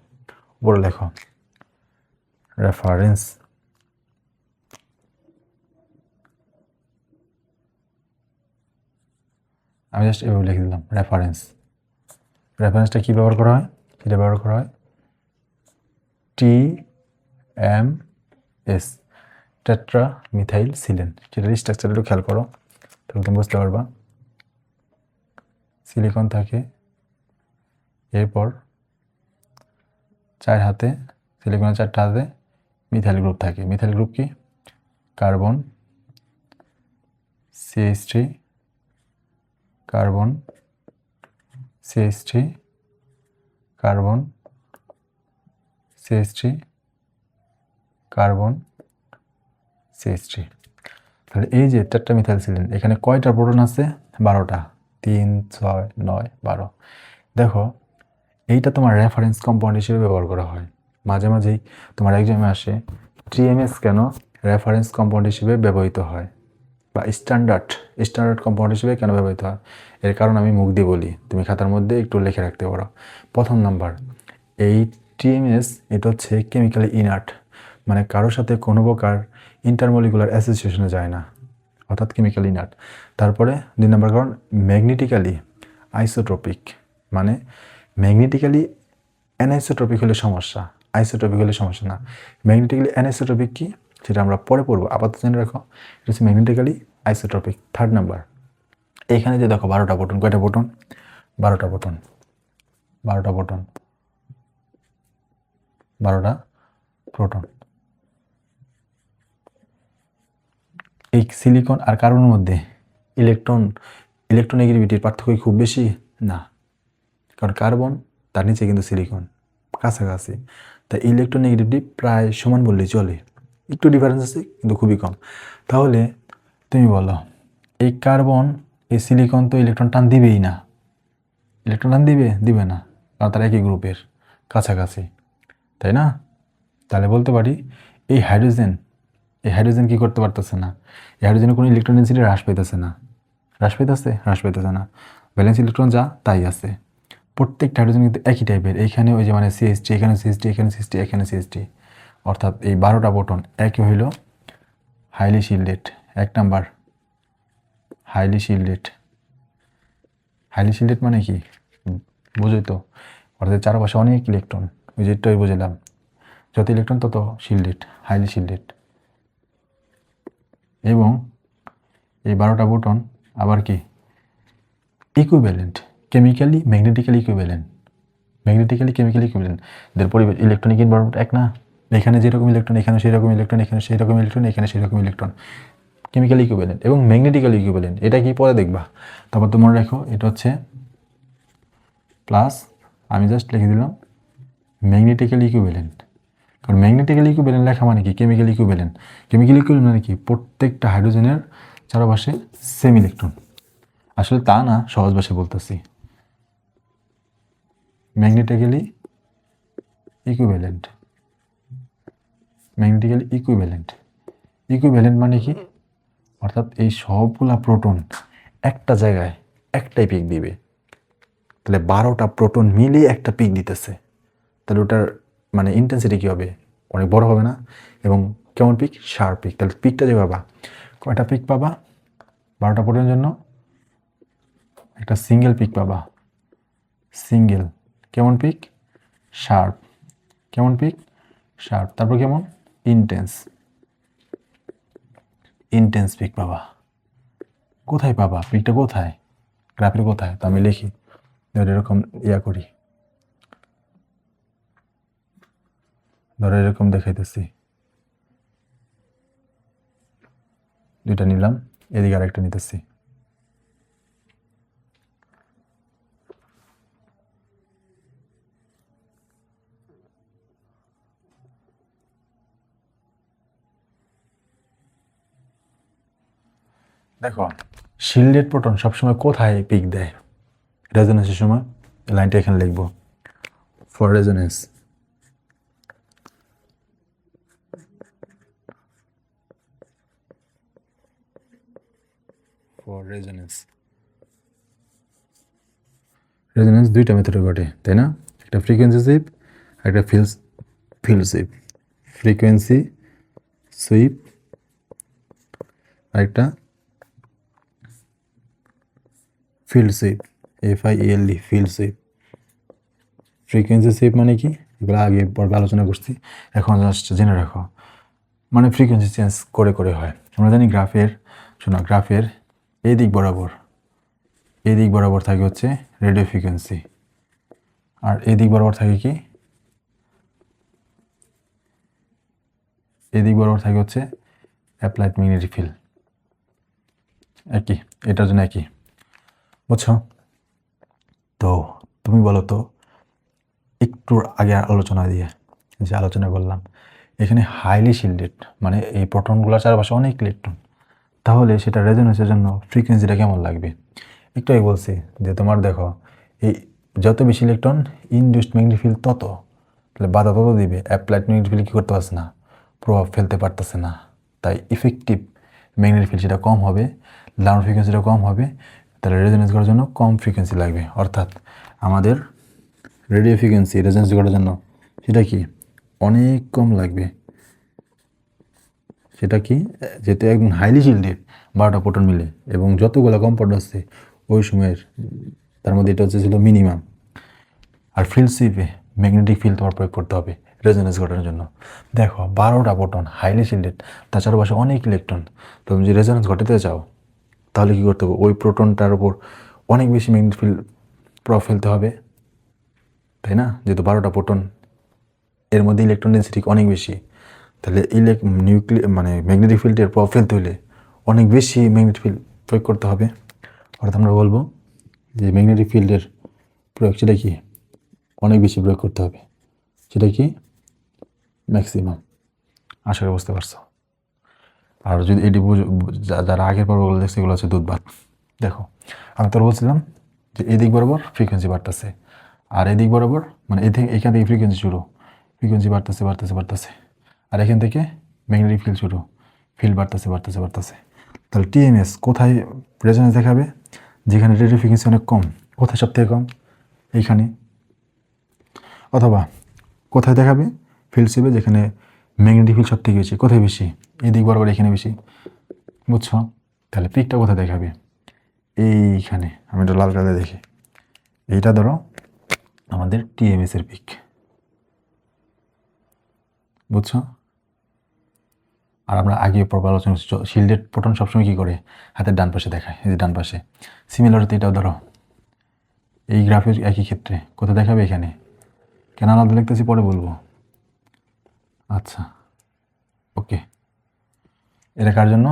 উপরে লেখো রেফারেন্স আমি জাস্ট এভাবে লিখে দিলাম রেফারেন্সটা কী ব্যবহার করা হয়, সেটা ব্যবহার করা হয় টিএমএস, টেট্রা মিথাইল সিলেন। সেটার স্ট্রাকচার একটু খেয়াল করো, তাহলে তুমি বুঝতে পারবা। সিলিকন থাকে, এরপর 4 হাতে, সিলিকনের 4টা হাতে মিথাইল গ্রুপ থাকে। মিথাইল গ্রুপ কি, carbon, CH3, carbon, CH3, carbon CH3 carbon CH3। তাহলে এই যে টেট্রামিথাইলসিলিন এখানে কয়টা প্রোটন আছে? 12টা। 3 6 9 12। দেখো এইটা তোমার রেফারেন্স কম্পাউন্ড হিসেবে ব্যবহার করা হয়। মাঝে মাঝেই তোমার এক্সামে আসে TMS কেন রেফারেন্স কম্পাউন্ড হিসেবে ব্যবহৃত হয় বা স্ট্যান্ডার্ড কম্পাউন্ড হিসেবে কেন ব্যবহৃত হয়, এর কারণ আমি মুখ দিয়ে বলি, তুমি খাতার মধ্যে একটু লিখে রাখতে পারো। প্রথম নাম্বার, এই TMS এটা হচ্ছে কেমিক্যালি ইনার্ট, মানে কারোর সাথে কোনো প্রকার ইন্টারমলিকুলার অ্যাসোসিয়েশনে যায় না, অর্থাৎ কেমিক্যাল ইনার্ট। তারপরে 2 নম্বর কারণ ম্যাগনেটিক্যালি আইসোট্রপিক, মানে ম্যাগনেটিক্যালি অ্যানাইসোট্রপিক হলে সমস্যা, আইসোট্রপিক হলে সমস্যা না। ম্যাগনেটিক্যালি অ্যানাইসোট্রপিক কি সেটা আমরা পরে পড়বো, আপাতত জেনে রাখো এটা হচ্ছে ম্যাগনেটিক্যালি আইসোট্রপিক। 3rd নাম্বার, এইখানে যে দেখো 12টা প্রোটন, কয়টা প্রোটন? 12টা প্রোটন, 12টা প্রোটন, 12টা প্রোটন। এই সিলিকন আর কার্বনের মধ্যে ইলেকট্রোনেগেটিভিটির পার্থক্য খুব বেশি না, কারণ কার্বন তার নিচে কিন্তু সিলিকন কাছাকাছি, তাই ইলেকট্রোনেগেটিভিটি প্রায় সমান বললেই চলে, একটু ডিফারেন্স আছে কিন্তু খুবই কম। তাহলে তুমি বলো এই কার্বন এই সিলিকন তো ইলেকট্রন টান দিবেই না, ইলেকট্রন টান দিবে না, কারণ তারা একই গ্রুপের কাছাকাছি, তাই না? তাহলে বলতে পারি এই হাইড্রোজেন কি করতে পারতেছে না, এই হাইড্রোজেনের কোনো ইলেকট্রন ডেনসিটি হ্রাস পাইতেছে না, হ্রাস পাইতেছে না, ভ্যালেন্স ইলেকট্রন যা তাই আছে। প্রত্যেকটা হাইড্রোজেন কিন্তু একই টাইপের, এইখানে ওই যে মানে CH3, এখানে CH3, এখানে CH3, এখানে CH3, অর্থাৎ এই 12টা প্রোটন একই হইল highly shielded. 1 number highly shielded মানে কি বুঝোই তো, অর্থাৎ চারপাশে অনেক ইলেকট্রন, ওই যেটাই বুঝলাম, যত ইলেকট্রন তত শিল্ডেড, হাইলি শিল্ডেড। এবং এই 12টা প্রোটন আবার কি ইকুইভ্যালেন্ট, কেমিক্যালি ম্যাগনেটিক্যালি ইকুইভ্যালেন্ট, এদের পরিবেশ ইলেকট্রনিক এনভায়রনমেন্ট এক না, এখানে যেরকম ইলেকট্রন এখানে সেই রকম ইলেকট্রন, এখানে সেই রকম ইলেকট্রন, এখানে সেই রকম ইলেকট্রন, কেমিক্যালি ইকুইভ্যালেন্ট এবং ম্যাগনেটিক্যালি ইকুইভ্যালেন্ট। এটা কি পরে দেখবা, তারপর তো মনে রাখো এটা হচ্ছে প্লাস, আমি জাস্ট লিখে দিলাম ম্যাগনেটিক্যালি ইকুইভ্যালেন্ট, কারণ ম্যাগনেটিক্যালি ইকুইভ্যালেন্ট লেখা মানে কি কেমিক্যালি ইকুইভ্যালেন্ট মানে কি প্রত্যেকটা হাইড্রোজেনের চারপাশে সেম ইলেকট্রন, আসলে তা না, সহজ ভাষায় বলতেছি, ম্যাগনেটিক্যালি ইকুইভ্যালেন্ট মানে কি, অর্থাৎ এই সবগুলা প্রোটন একটা জায়গায় একটাই পিক দিবে, তাহলে 12টা প্রোটন মিলিয়ে একটা পিক দিতেছে, তাহলে ওটার মানে ইন্টেন্সিটি কী হবে, অনেক বড় হবে না, এবং কেমন পিক, শার্প পিক। তাহলে পিকটা যে পাবা, কয়টা পিক পাবা 12টা প্রোটনের জন্য, একটা সিঙ্গেল পিক পাবা, সিঙ্গেল, কেমন পিক, শার্প, কেমন পিক, শার্প, তারপর কেমন ইন্টেন্স পিক পাবা। কোথায় পাবা পিকটা, কোথায় গ্রাফের কোথায়, তো আমি লিখি এরকম করি, ধরো এরকম দেখাইতেছি, দুইটা নিলাম, এদিকে আরেকটা নিতেছি, দেখো শিল্ডেড প্রোটন সবসময় কোথায় পিক দেয়, রেজোনেন্সের সময়, লাইনটা এখানে লিখবো, ফর রেজোনেন্স, রেজোনেন্স দুইটা মেথডে ঘটে, তাই না? একটা ফ্রিকোয়েন্সি সুইপ, একটা ফিল্ড সুইপ, ফ্রিকোয়েন্সি সুইপ আরেকটা field sweep, FIELD, field sweep. Frequency sweep মানে কি, এগুলো আগে পর্বে আলোচনা করছি, এখন জাস্ট জেনে রাখো, মানে ফ্রিকোয়েন্সি চেঞ্জ করে হয়। আমরা জানি গ্রাফের এই দিক বরাবর থাকে হচ্ছে রেডিও ফ্রিকোয়েন্সি, আর এই দিক বরাবর থাকে কি, এই দিক বরাবর থাকে হচ্ছে অ্যাপ্লাইড ম্যাগনেটিক ফিল্ড, একই, এটার জন্য একই, বুঝছো? তো তুমি বলো তো একটু আগে আলোচনা দিয়ে যে আলোচনা করলাম, এখানে হাইলি শিল্ডেড, মানে এই প্রোটনগুলোর চারপাশে অনেক ইলেকট্রন, তাহলে সেটা রেজোনেন্সের জন্য ফ্রিকোয়েন্সিটা কেমন লাগবে? একটু আগে বলছি যে তোমার দেখো, এই যত বেশি ইলেকট্রন ইনডিউসড ম্যাগনেটিক ফিল্ড তত, তাহলে বাধা তত দিবে, অ্যাপ্লাইড ম্যাগনেটিক ফিল্ড কী করতে পারছে না, প্রভাব ফেলতে পারতেছে না। তাই ইফেক্টিভ ম্যাগনেটিক ফিল্ড সেটা কম হবে, লাউড ফ্রিকোয়েন্সিটা কম হবে, তাহলে রেজোনেন্স করার জন্য কম ফ্রিকোয়েন্সি লাগবে। অর্থাৎ আমাদের রেডিও ফ্রিকোয়েন্সি রেজোনেন্স করার জন্য সেটা কি অনেক কম লাগবে। সেটা কি, যেহেতু একদম হাইলি শিল্ডেড 12টা প্রোটন মিলে এবং যতগুলো কম্পাউন্ড আছে ওই সময়ের, তার মধ্যে এটা হচ্ছে ছিল মিনিমাম। আর ফিল্ড শিপে ম্যাগনেটিক ফিল্ড তোমার প্রয়োগ করতে হবে রেজোনেন্স ঘটানোর জন্য। দেখো 12টা প্রোটন হাইলি শিল্ডেড, তার চারপাশে অনেক ইলেকট্রন, তুমি যদি রেজোনেন্স ঘটাতে চাও তাহলে কী করতে হবে, ওই প্রোটনটার উপর অনেক বেশি ম্যাগনেটিক ফিল্ড প্রভাব ফেলতে হবে, তাই না? যেহেতু 12টা প্রোটন, এর মধ্যে ইলেকট্রন ডেন্সিটি অনেক বেশি, তাহলে মানে ম্যাগনেটিক ফিল্ডের প্রভাব ফেলতে হলে অনেক বেশি ম্যাগনেটিক ফিল্ড প্রয়োগ করতে হবে। অর্থাৎ আমরা বলবো যে ম্যাগনেটিক ফিল্ডের প্রয়োগ সেটা কি অনেক বেশি প্রয়োগ করতে হবে, সেটা কি ম্যাক্সিমাম। আশা করি বুঝতে পারছো। আর যদি এটি যারা আগের পর্বগুলো দেখছে এগুলো হচ্ছে দুধ ভাত। দেখো আমি তোর বলছিলাম যে এদিক বরাবর ফ্রিকোয়েন্সি বাড়তেছে, আর এদিক বরাবর মানে এখান থেকে ফ্রিকোয়েন্সি শুরু, ফ্রিকোয়েন্সি বাড়তেছে বাড়তেছে বাড়তেছে, আর এখান থেকে ম্যাগনেটিক ফিল্ড শুরু, ফিল্ড বাড়তেছে বাড়তেছে বাড়তেছে। তাহলে টিএমএস কোথায় রেজোনেন্স দেখাবে? যেখানে রেডিও ফ্রিকোয়েন্সি অনেক কম। কোথায় সব থেকে কম? এইখানে। অথবা কোথায় দেখাবে? ফিল্ড শিপে, যেখানে ম্যাগনেটিক ফিল্ড সব থেকে বেশি। কোথায় বেশি? এদিক বরাবর এখানে বেশি, বুঝছো? তাহলে পিকটা কোথায় দেখাবে? এইখানে। আমি এটা লাল কালারে দেখি, এইটা ধরো আমাদের টিএমএস এর পিক, বুঝছো? আর আমরা আগে পর্ব আলোচনা করছি শিল্ডেড প্রোটন সবসময় কী করে, হাতের ডান পাশে দেখায়, এই যে ডান পাশে। সিমিলারতে এটাও ধরো এই গ্রাফের একই ক্ষেত্রে কোথায় দেখাবে? এখানে। কেন আলাদা লিখতেছি পরে বলবো। আচ্ছা, ওকে। এটা কার জন্য?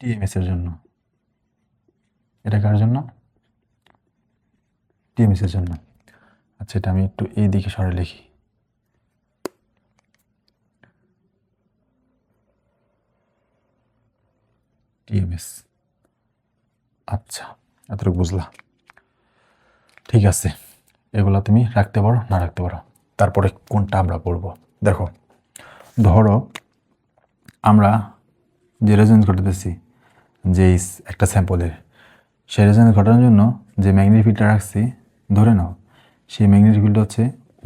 টিএমএস এর জন্য। এটা কার জন্য? টিএমএস এর জন্য। আচ্ছা, এটা আমি একটু এই দিকে সরে লিখি। টিএমএস। আচ্ছা, এতটুকু বুঝলা। ঠিক আছে, এগুলো তুমি রাখতে পারো, না রাখতে পারো। তারপরে কোনটা আমরা পড়বো? দেখো, ধরো আমরা যে রেজোনেন্স ঘটাতেছি যে একটা স্যাম্পলের, সেই রেজোনেন্স ঘটানোর জন্য যে ম্যাগনেটিক ফিল্ডটা রাখছি, ধরে নাও সেই ম্যাগনেটিক ফিল্ড হচ্ছে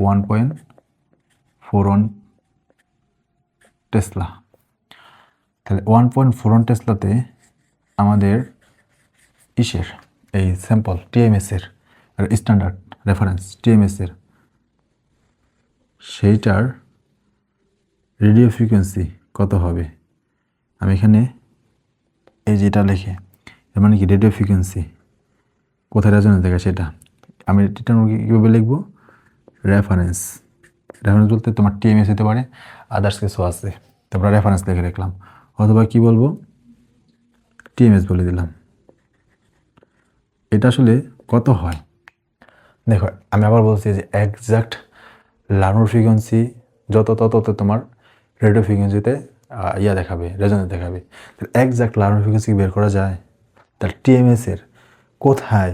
1.41 টেসলা। তাহলে 1.41 টেসলাতে আমাদের ইসের এই স্যাম্পল টিএমএসের স্ট্যান্ডার্ড রেফারেন্স টিএমএসের সেইটার রেডিও ফ্রিকোয়েন্সি কত হবে? আমি এখানে এই যেটা লিখে, এর মানে কি রেডিও ফ্রিকোয়েন্সি কোথায় রেজোনেন্স দেখা সেটা আমি এটা কীভাবে লিখবো? রেফারেন্স। রেফারেন্স বলতে তোমার টিএমএস হতে পারে, আদার্স কিছু আছে, তারপরে রেফারেন্স লিখে রাখলাম। অথবা কি বলবো? টিএমএস বলে দিলাম। এটা আসলে কত হয় দেখো, আমি আবার বলছি যে একজ্যাক্ট লার্নোর ফ্রিকোয়েন্সি যত তত তোমার রেডিও ফ্রিকোয়েন্সিতে দেখাবে, রেজোনেন্স দেখাবে। একজ্যাক্ট লার্নোর ফ্রিকোয়েন্সি বের করা যায়? তার টিএমএসের কোথায়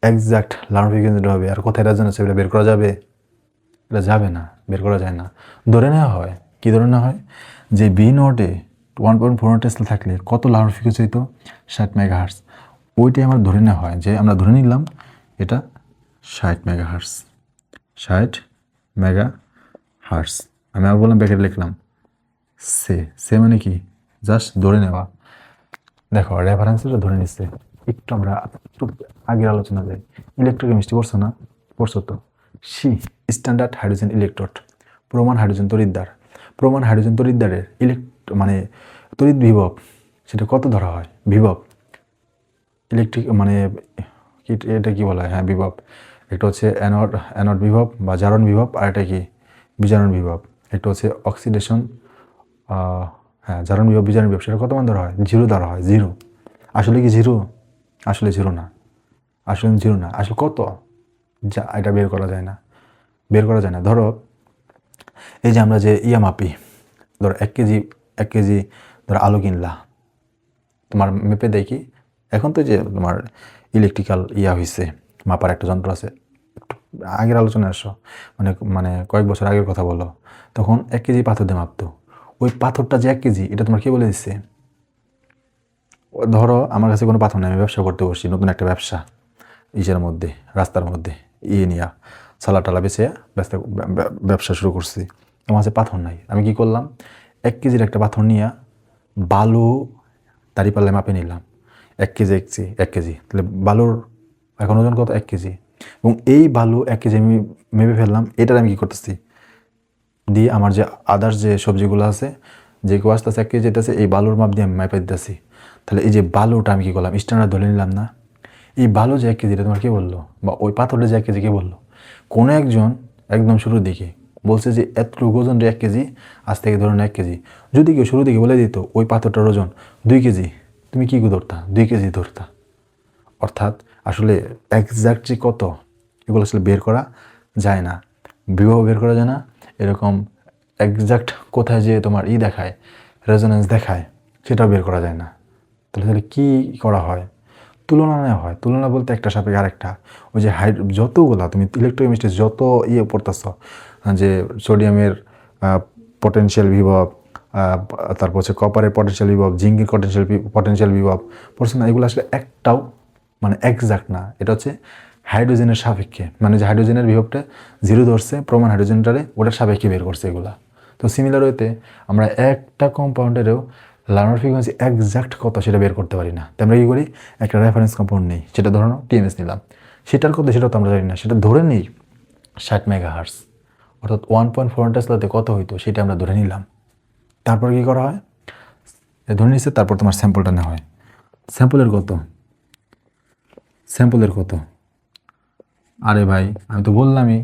একজ্যাক্ট লার্নোর ফ্রিকোয়েন্সিটা হবে আর কোথায় রেজোনেন্স এটা বের করা যাবে? এটা যাবে না, বের করা যায় না। ধরে নেওয়া হয়, কী ধরে নেওয়া হয়? যে বি নোটে 1.4 টেসলা থাকলে কত লার্নোর ফ্রিকোয়েন্সি হইতো? 60 মেগাহার্টজ। ওইটাই আমরা ধরে নেওয়া হয়, যে আমরা ধরে নিলাম এটা 60 মেগাহার্টজ। 60 মেগাহার্টজ। আমি আবার বললাম, ব্যাকেট লিখলাম সে মানে কি? জাস্ট ধরে নেওয়া। দেখো রেফারেন্সটা ধরে নিচ্ছে। একটু আমরা একটু আগের আলোচনা যাই। ইলেকট্রোকেমিস্ট্রি পড়ছো না? পড়ছো তো। স্ট্যান্ডার্ড হাইড্রোজেন ইলেকট্রোড, প্রমাণ হাইড্রোজেন তড়িৎদ্বার। প্রমাণ হাইড্রোজেন তড়িৎদ্বারের মানে তড়িৎ বিভব সেটা কত ধরা হয়? বিভব ইলেকট্রিক মানে এটা কি বলা হয়? হ্যাঁ, বিভব। এটা হচ্ছে অ্যানোড বিভব বা জারণ বিভব, আর এটা কি বিজারণ বিভব। এটা হচ্ছে অক্সিডেশন হ্যাঁ, জারণ বিভব বিজারণ বিভব সেটা কত মান ধরা হয়? 0 ধরা হয়, 0। আসলে কি 0? আসলে 0 না, আসলে 0 না, আসলে কত? যা এটা বের করা যায় না, বের করা যায় না। ধরো এই যে আমরা যে মাপি, ধরো 1 কেজি ধরো আলু কিনলা, তোমার মেপে দেখি। এখন তো যে তোমার ইলেকট্রিক্যাল হয়েছে, মাপার একটা যন্ত্র আছে। আগের আলোচনায় আসো, মানে মানে কয়েক বছর আগের কথা বলো, তখন 1 কেজি পাথর দিয়ে মাপতো। ওই পাথরটা যে 1 কেজি, এটা তোমার কে বলে দিচ্ছে? ধরো আমার কাছে কোনো পাথর নেই, আমি ব্যবসা করতে বসছি, নতুন একটা ব্যবসা, ইসের মধ্যে, রাস্তার মধ্যে নিয়া সালা টালা বেছে ব্যবসা শুরু করছি। আমার কাছে পাথর নাই, আমি কি করলাম? 1 কেজির একটা পাথর নিয়ে বালু দাঁড়িপাল্লায় মাপে নিলাম। 1 কেজি 1 কেজি, তাহলে বালুর এখন ওজন কত? 1 কেজি। এবং এই বালু 1 কেজি আমি মেপে ফেললাম। এটার আমি কি করতেছি? দিয়ে আমার যে আদার্স যে সবজিগুলো আছে, যে কেউ আসতেছে 1 কেজি যেতেছে, এই বালুর মাপ দিয়ে আমি মাপে দিতেছি। তাহলে এই যে বালুটা আমি কি করলাম? স্ট্যান্ডার্ড ধরে নিলাম না? এই বালু যে 1 কেজি, এটা তোমার কে বললো? বা ওই পাথরটা যে 1 কেজি কে বললো? কোনো একজন একদম শুরুর দিকে বলছে যে এতটুকু ওজন 1 কেজি, আজ থেকে ধরুন 1 কেজি। যদি কেউ শুরু দিকে বলে দিত ওই পাথরটার ওজন 2 কেজি, তুমি কি ধরতা? 2 কেজি ধরতা। অর্থাৎ আসলে এক্স্যাক্ট যে কত, এগুলো আসলে বের করা যায় না, বিবাহ বের করা যায় না। এরকম এক্স্যাক্ট কোথায় যে তোমার দেখায়, রেজোনেন্স দেখায়, সেটাও বের করা যায় না। তাহলে কী করা হয়? তুলনা নেওয়া হয়। তুলনা বলতে একটা সাপেক্ষে আরেকটা। ওই যে যতগুলা তুমি ইলেকট্রোকেমিস্ট্রি যত পড়তেছ, যে সোডিয়ামের পটেনশিয়াল বিভব, তারপর হচ্ছে কপারের পটেনশিয়াল বিভব, জিঙ্কের পটেনশিয়াল বিভব পড়ছো না? এগুলো আসলে একটাও মানে এক্সাক্ট না। এটা হচ্ছে হাইড্রোজেনের সাপেক্ষে, মানে যে হাইড্রোজেনের বিভবটা 0 ধরছে, প্রমাণ হাইড্রোজেনটারে ওটার সাপেক্ষে বের করছে এগুলা। তো সিমিলার ওয়েতে আমরা একটা কম্পাউন্ডেরও লার্নার ফ্রিকোয়েন্সি এক্সাক্ট কত সেটা বের করতে পারি না। তো আমরা কী করি? একটা রেফারেন্স কম্পাউন্ড নেই, সেটা ধরো টিএমএস নিলাম, সেটার কত সেটা তো আমরা জানি না, সেটা ধরে নিই 60 মেগাহার্টজ, অর্থাৎ 1.4 টেসলাতে কত হইতো সেটা আমরা ধরে নিলাম। তারপর কি করা হয়? ধরে নিচ্ছে, তারপর তোমার স্যাম্পলটা নেওয়া হয়। স্যাম্পলের কত? স্যাম্পলের কত? আরে ভাই, আমি তো বললামই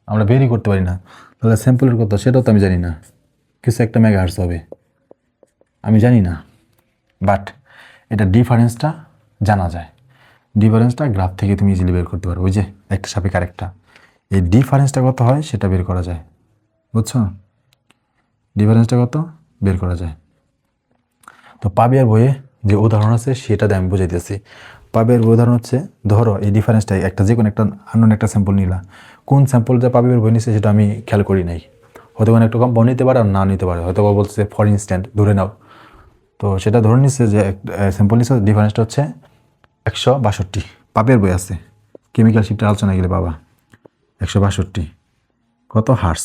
আমরা বেরই করতে পারি না। তাহলে স্যাম্পলের কত সেটাও তো আমি জানি না। কিছু একটা মেগাহার্টজ হবে, আমি জানি না, বাট এটা ডিফারেন্সটা জানা যায়। ডিফারেন্সটা গ্রাফ থেকে তুমি ইজিলি বের করতে পারো। ওই যে একটা সাপেক্ষে আরেকটা, এই ডিফারেন্সটা কত হয় সেটা বের করা যায়, বুঝছো? ডিফারেন্সটা কত বের করা যায়। তো পাবিয়ার বইয়ে যে উদাহরণ আছে সেটা দিয়ে আমি বুঝাইতেছি। পাবিয়ার উদাহরণ হচ্ছে, ধরো এই ডিফারেন্সটা একটা যে কোনো একটা আননোন একটা স্যাম্পল নিলা, কোন স্যাম্পলটা পাবিয়ার বই নিচ্ছে সেটা আমি খেয়াল করি নাই। হয়তো কোনো একটা কম্পাউন্ড নিতে পারে আর না নিতে পারে, হয়তো বলছে ফর ইনস্ট্যান্ট ধরে নাও, তো সেটা ধরে নিচ্ছে যে স্যাম্পল নিচ্ছে, ডিফারেন্সটা হচ্ছে 162। পাবিয়ার বই আছে, কেমিক্যাল শিফটের আলোচনা গেলে বাবা 162 কত হার্স।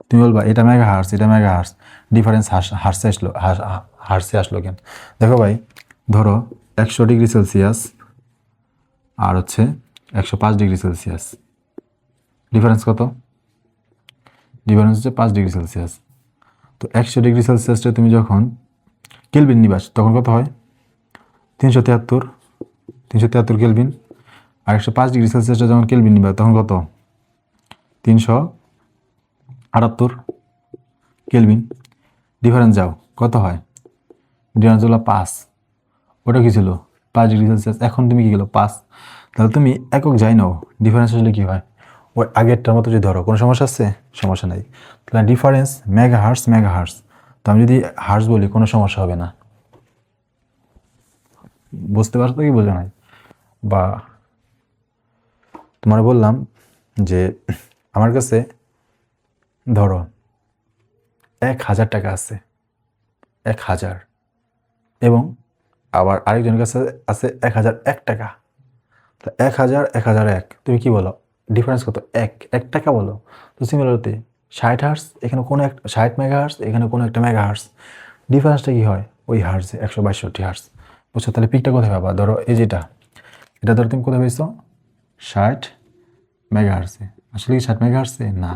তুমি বলবা এটা মেগা হার্স, এটা মেগা হার্স, ডিফারেন্স হার্সে আসলো, হার্সে আসলো কেন? দেখো ভাই, ধরো 100 ডিগ্রি সেলসিয়াস আর হচ্ছে 105 ডিগ্রি সেলসিয়াস, ডিফারেন্স কত? ডিফারেন্স হচ্ছে 5 ডিগ্রি সেলসিয়াস। তো 100 ডিগ্রি সেলসিয়াসটা তুমি যখন কেলভিন নিবা তখন কত হয়? 373 কেলভিন। আর 105 ডিগ্রি সেলসিয়াসটা যখন কেলভিন নিবা তখন কত? 378 কেলভিন। ডিফারেন্স যাও কত হয়? ডিফারেন্স হলো 5। ওটা কি ছিল? 5 ডিগ্রি সেলসিয়াস। এখন তুমি কি গেলো 5, তাহলে তুমি একক যাই নাও, ডিফারেন্স আসলে কী হয়? ওই আগেরটার মতো যদি ধরো, কোনো সমস্যা আছে? সমস্যা নাই। তাহলে difference mega hertz, mega hertz. তো আমি যদি হার্স বলি কোনো সমস্যা হবে না, বুঝতে পারছো কি বোঝো নাই? বা তোমার বললাম যে আমার কাছে ধরো 1000 টাকা আছে, 1000, এবং আবার আরেকজনের কাছে আছে 1001 টাকা। 1000, 1001, তুমি কি বলো? ডিফারেন্স কত? 1 টাকা বলো। তো সিমিলারলি 60 হার্স, এখানে কোনো এক 60 মেগা হার্স, এখানে কোনো একটা মেগা হার্স, ডিফারেন্সটা কি হয়? ওই হার্সে 162 হার্স, বুঝছো? তাহলে পিকটা কোথায় পাবা? ধরো এই যেটা, এটা ধরো তুমি কোথায় পেয়েছো? 60 মেগা হার্সে। আসলে কি 60 মেগা হার্সে? না,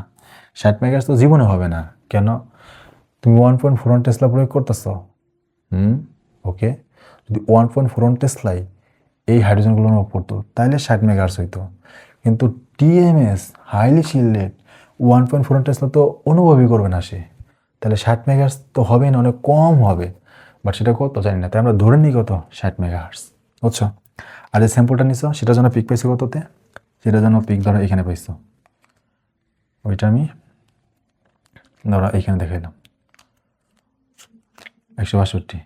60 মেগা হার্স তো জীবনে হবে না। কেন? তুমি 1.4 টেসলা প্রয়োগ করতেছো। ওকে, যদি 1.4 টেসলাই এই হাইড্রোজেনগুলোর উপর পড়তো তাহলে 60 মেগাহার্টজ হইতো। কিন্তু টিএমএস হাইলি শিল্ডেড 1.4 টেসলা তো অনুভবই করবে না সে। তাহলে 60 মেগাহার্টজ তো হবে না, অনেক কম হবে, বাট সেটা কত জানি না, তাই আমরা ধরে নিই কত 60 মেগাহার্টজ, বুঝছো? আর যে স্যাম্পলটা নিছো সেটার জন্য পিক পাইছো কততে, সেটার জন্য পিক ধরো এখানে পাইছো, ওইটা আমি ধরো এইখানে দেখাইলাম 162,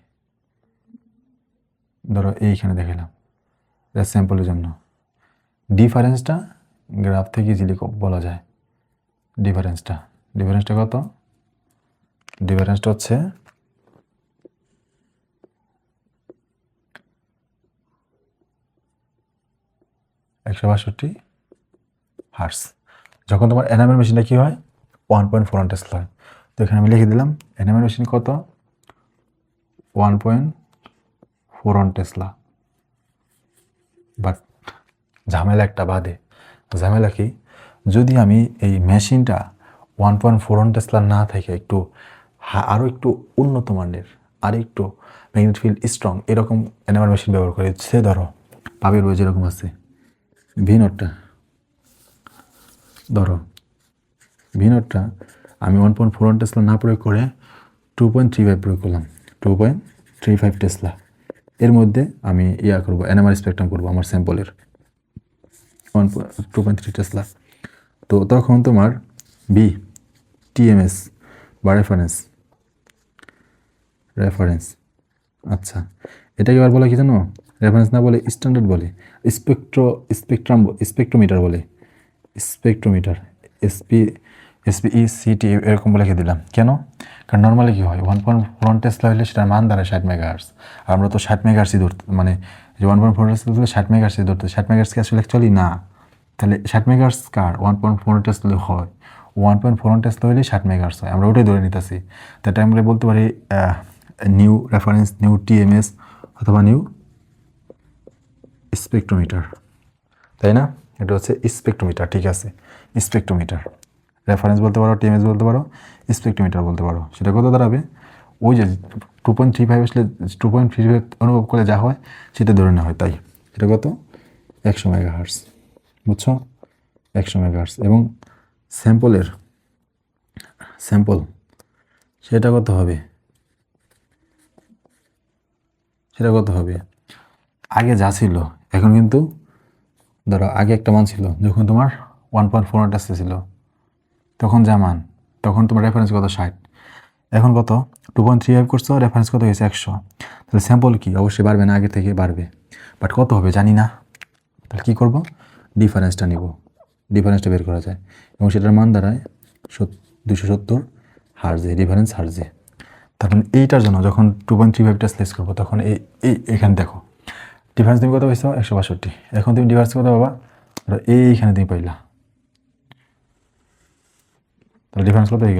ধরো এইখানে দেখাইলাম, এটা স্যাম্পলের জন্য। ডিফারেন্সটা গ্রাফ থেকে ইজিলি বলা যায়, ডিফারেন্সটা কত, ডিফারেন্সটা হচ্ছে 162 হার্টস। যখন তোমার এনামেল মেশিনটা কী হয় 1.4 টেসলা হয়, তো এখানে আমি লিখে দিলাম এনামেল মেশিন কত 1.4 টেসলা। বাট ঝামেলা একটা বাদে, ঝামেলা কি, যদি আমি এই মেশিনটা 1.4 টেসলা না থাকে একটু আরও একটু উন্নত মানের, আর একটু ম্যাগনেট ফিল্ড স্ট্রং এরকম এনামেল মেশিন ব্যবহার করে, সে ধরো পাবের বই যেরকম আছে ভিনোটটা, ধরো ভিনোটটা আমি 1.4 টেসলা না প্রয়োগ করে 2.35 প্রয়োগ করলাম, 2.35 টেসলা, এর মধ্যে আমি করবো এনএমআর স্পেকট্রাম করবো আমার স্যাম্পলের 2.3 টেসলা। তো তখন তোমার বি টিএমএস বা রেফারেন্স, আচ্ছা এটাকে এবার বলে কি জানো, রেফারেন্স না বলে স্ট্যান্ডার্ড বলে, স্পেকট্রোমিটার বলে, স্পেকট্রোমিটার SPECT এরকম বলে লিখে দিলাম। কেন? কারণ নর্মালি কী হয় 1.4 টেসলা হলে সেটার মান দাঁড়ায় 60 মেগাহার্টজ, আর আমরা তো 60 মেগাহার্টসই ধরতে, মানে যে 1.4 টেসলা হলে 60 মেগাহার্টসই ধরতে, 60 মেগাহার্টস কি আসলে অ্যাকচুয়ালি না, তাহলে 60 মেগাহার্টস কার 1.4 টেসলা হয়, 1.4 টেসলা হলে 60 মেগাহার্টস হয়, আমরা ওটাই ধরে নিতেছি। তাই আমরা বলতে পারি নিউ রেফারেন্স, নিউ টিএমএস অথবা নিউ স্পেকট্রোমিটার, তাই না? এটা হচ্ছে স্পেকট্রোমিটার, ঠিক আছে, স্পেকট্রোমিটার। রেফারেন্স বলতে পারো, টিএমএস বলতে পারো, স্পেকট্রোমিটার বলতে পারো। সেটা কত দাঁড়াবে, ওই যে 2.35 আসলে 2.35 অনুভব করে যা হয় সেটা ধরে নেওয়া হয়, তাই এটা কত 100 মেগাহার্টজ, বুঝছো? 100 মেগাহার্টজ। এবং স্যাম্পল সেটা কত হবে, আগে যা ছিল এখন কিন্তু ধরো আগে একটা মান ছিল যখন তোমার 1.4 টেসলা ছিল, তখন যা মান, তখন তোমার রেফারেন্স কত 60, এখন কত 2.35 করছো, রেফারেন্স কত হয়েছে 100, তাহলে স্যাম্পল কি অবশ্যই বাড়বে না, আগে থেকে বাড়বে, বাট কত হবে জানি না, তাহলে কী করবো, ডিফারেন্সটা নিব, ডিফারেন্সটা বের করা যায় এবং সেটার মান দাঁড়ায় 270 হার্জে, ডিফারেন্স হার্জে। তখন এইটার জন্য যখন 2.35টা স্লেস করবো তখন এইখানে দেখো ডিফারেন্স তুমি কত পাইছো 162, এখন তুমি ডিফারেন্স কত পাবা, এইখানে তুমি পাইলা, তাহলে ডিফারেন্স কত হয়ে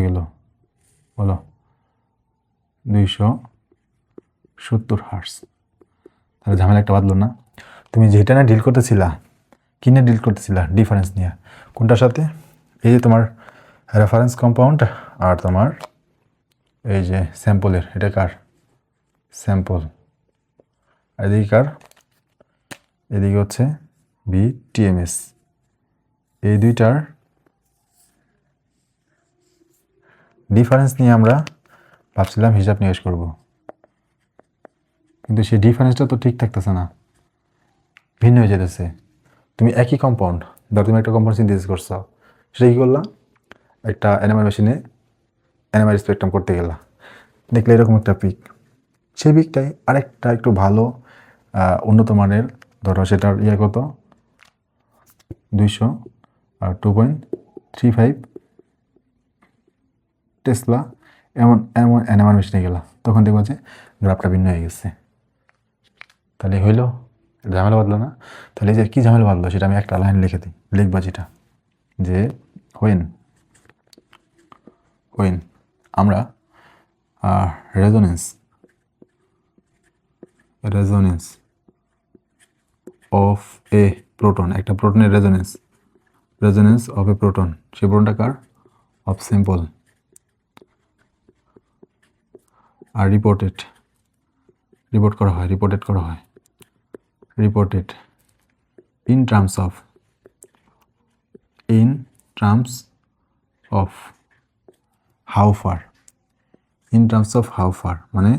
গেল, বলো 270 হার্টজ। তাহলে ঝামেলা একটা বাদলো না, তুমি যেটা না ডিল করতেছিলা, কিনে ডিল করতেছিলা ডিফারেন্স নিয়ে, কোনটার সাথে, এই যে তোমার রেফারেন্স কম্পাউন্ড আর তোমার এই যে স্যাম্পলের, এটা কার স্যাম্পল, আর এদিকে কার, এদিকে হচ্ছে BTMS, এই দুইটার ডিফারেন্স নিয়ে আমরা ভাবছিলাম হিসাব নিকাশ করব, কিন্তু সেই ডিফারেন্সটা তো ঠিক থাকতেছে না, ভিন্ন হয়ে যেতেছে। তুমি একই কম্পাউন্ড, ধর তুমি একটা কম্পাউন্ড সিনথেসিস করছো, সেটা কী করলা, একটা এনএমআর মেশিনে এনএমআর স্পেকট্রাম করতে গেলা, দেখলে এরকম একটা পিক, সেই পিকটাই আরেকটা একটু ভালো উন্নত মানের, ধরো সেটার কত 200 আর 2.35 টেসলা, এমন এনএমআর মেশিনে গেলা, তখন দেখবো যে গ্রাফটা ভিন্ন হয়ে গেছে। তাহলে হইলো ঝামেলা বাঁধলো না, তাহলে যে কী ঝামেলা বাঁধলো সেটা আমি একটা লাইন লিখে দিই, লিখবা যেটা, যে হোয়েন আমরা রেজোনেন্স অফ এ প্রোটন, একটা প্রোটনের রেজোনেন্স অফ এ প্রোটন, সেই প্রোটনটা কার, অফ স্যাম্পল, আর রিপোর্টেড করা হয় in terms of how far, in terms of how far মানে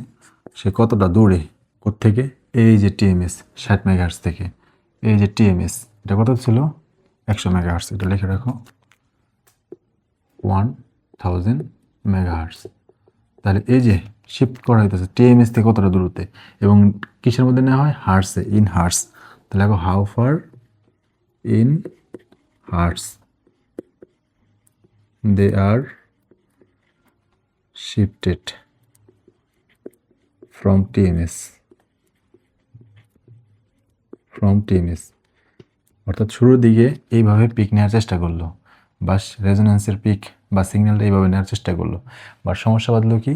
সে কতটা দূরে, কোত্থেকে, এই যে টিএমএস 60 মেগাহার্টজ থেকে, এই যে টিএমএস এটা কত ছিল 100 মেগাহার্টজ, এটা লিখে রাখো 1000 মেগাহার্টজ। তাহলে এই যে শিফট করা হইতেছে টিএমএস থেকে কতটা দূরত্বে এবং কিসের মধ্যে নেওয়া হয়, হার্টসে, ইন হার্টস। তাহলে দেখো how far in hertz they are shifted from TMS, অর্থাৎ শুরুর দিকে এইভাবে পিক নেওয়ার চেষ্টা করলো বা রেজোন্যান্সের পিক বা সিগন্যালটা এইভাবে নেওয়ার চেষ্টা করলো, বা সমস্যা বাঁধলো কি,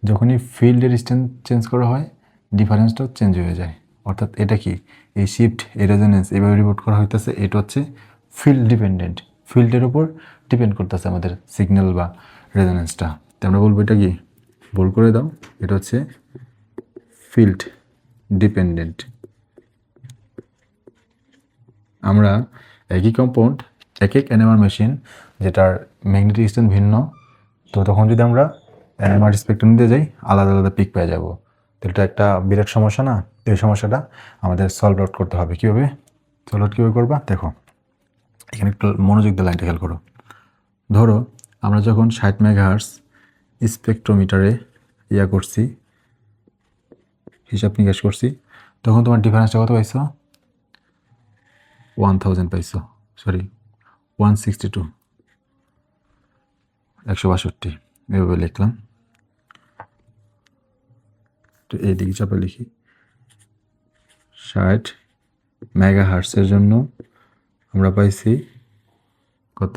যখনই ফিল্ডের স্ট্রেন্থ চেঞ্জ করা হয় ডিফারেন্সটাও চেঞ্জ হয়ে যায়। অর্থাৎ এটা কি, এই শিফট, এই রেজোন্যান্স এইভাবে রিপোর্ট করা হইতেছে, এটা হচ্ছে ফিল্ড ডিপেন্ডেন্ট, ফিল্ডের উপর ডিপেন্ড করতেছে আমাদের সিগন্যাল বা রেজোন্যান্সটা। তো আমরা বলবো এটা কি, বল করে দাও, এটা হচ্ছে ফিল্ড ডিপেন্ডেন্ট। আমরা একই কম্পাউন্ড, এক এনএমআর মেশিন যেটার ম্যাগনেটিক স্ট্রেন্থ ভিন্ন, তো তখন যদি আমরা এনএমআর স্পেকট্রাম দিয়ে যাই আলাদা আলাদা পিক পেয়ে যাব। তো এটা একটা বিরাট সমস্যা না? তো এই সমস্যাটা আমাদের সলভ আউট করতে হবে। কীভাবে সলভ আউট কীভাবে করবা দেখো, এখানে একটু মনোযোগ দিয়ে লাইনটা খেয়াল করো। ধরো আমরা যখন 60 মেগাহার্টজ স্পেকট্রোমিটারে করছি, হিসাব নিকাশ করছি, তখন তোমার ডিফারেন্সটা কত পাইছো, 1000 পাইছো, সরি 162, 162 এভাবে লিখলাম। তো এইদিকে চাপে লিখি 60 মেগাহার্টসের জন্য আমরা পাইছি কত,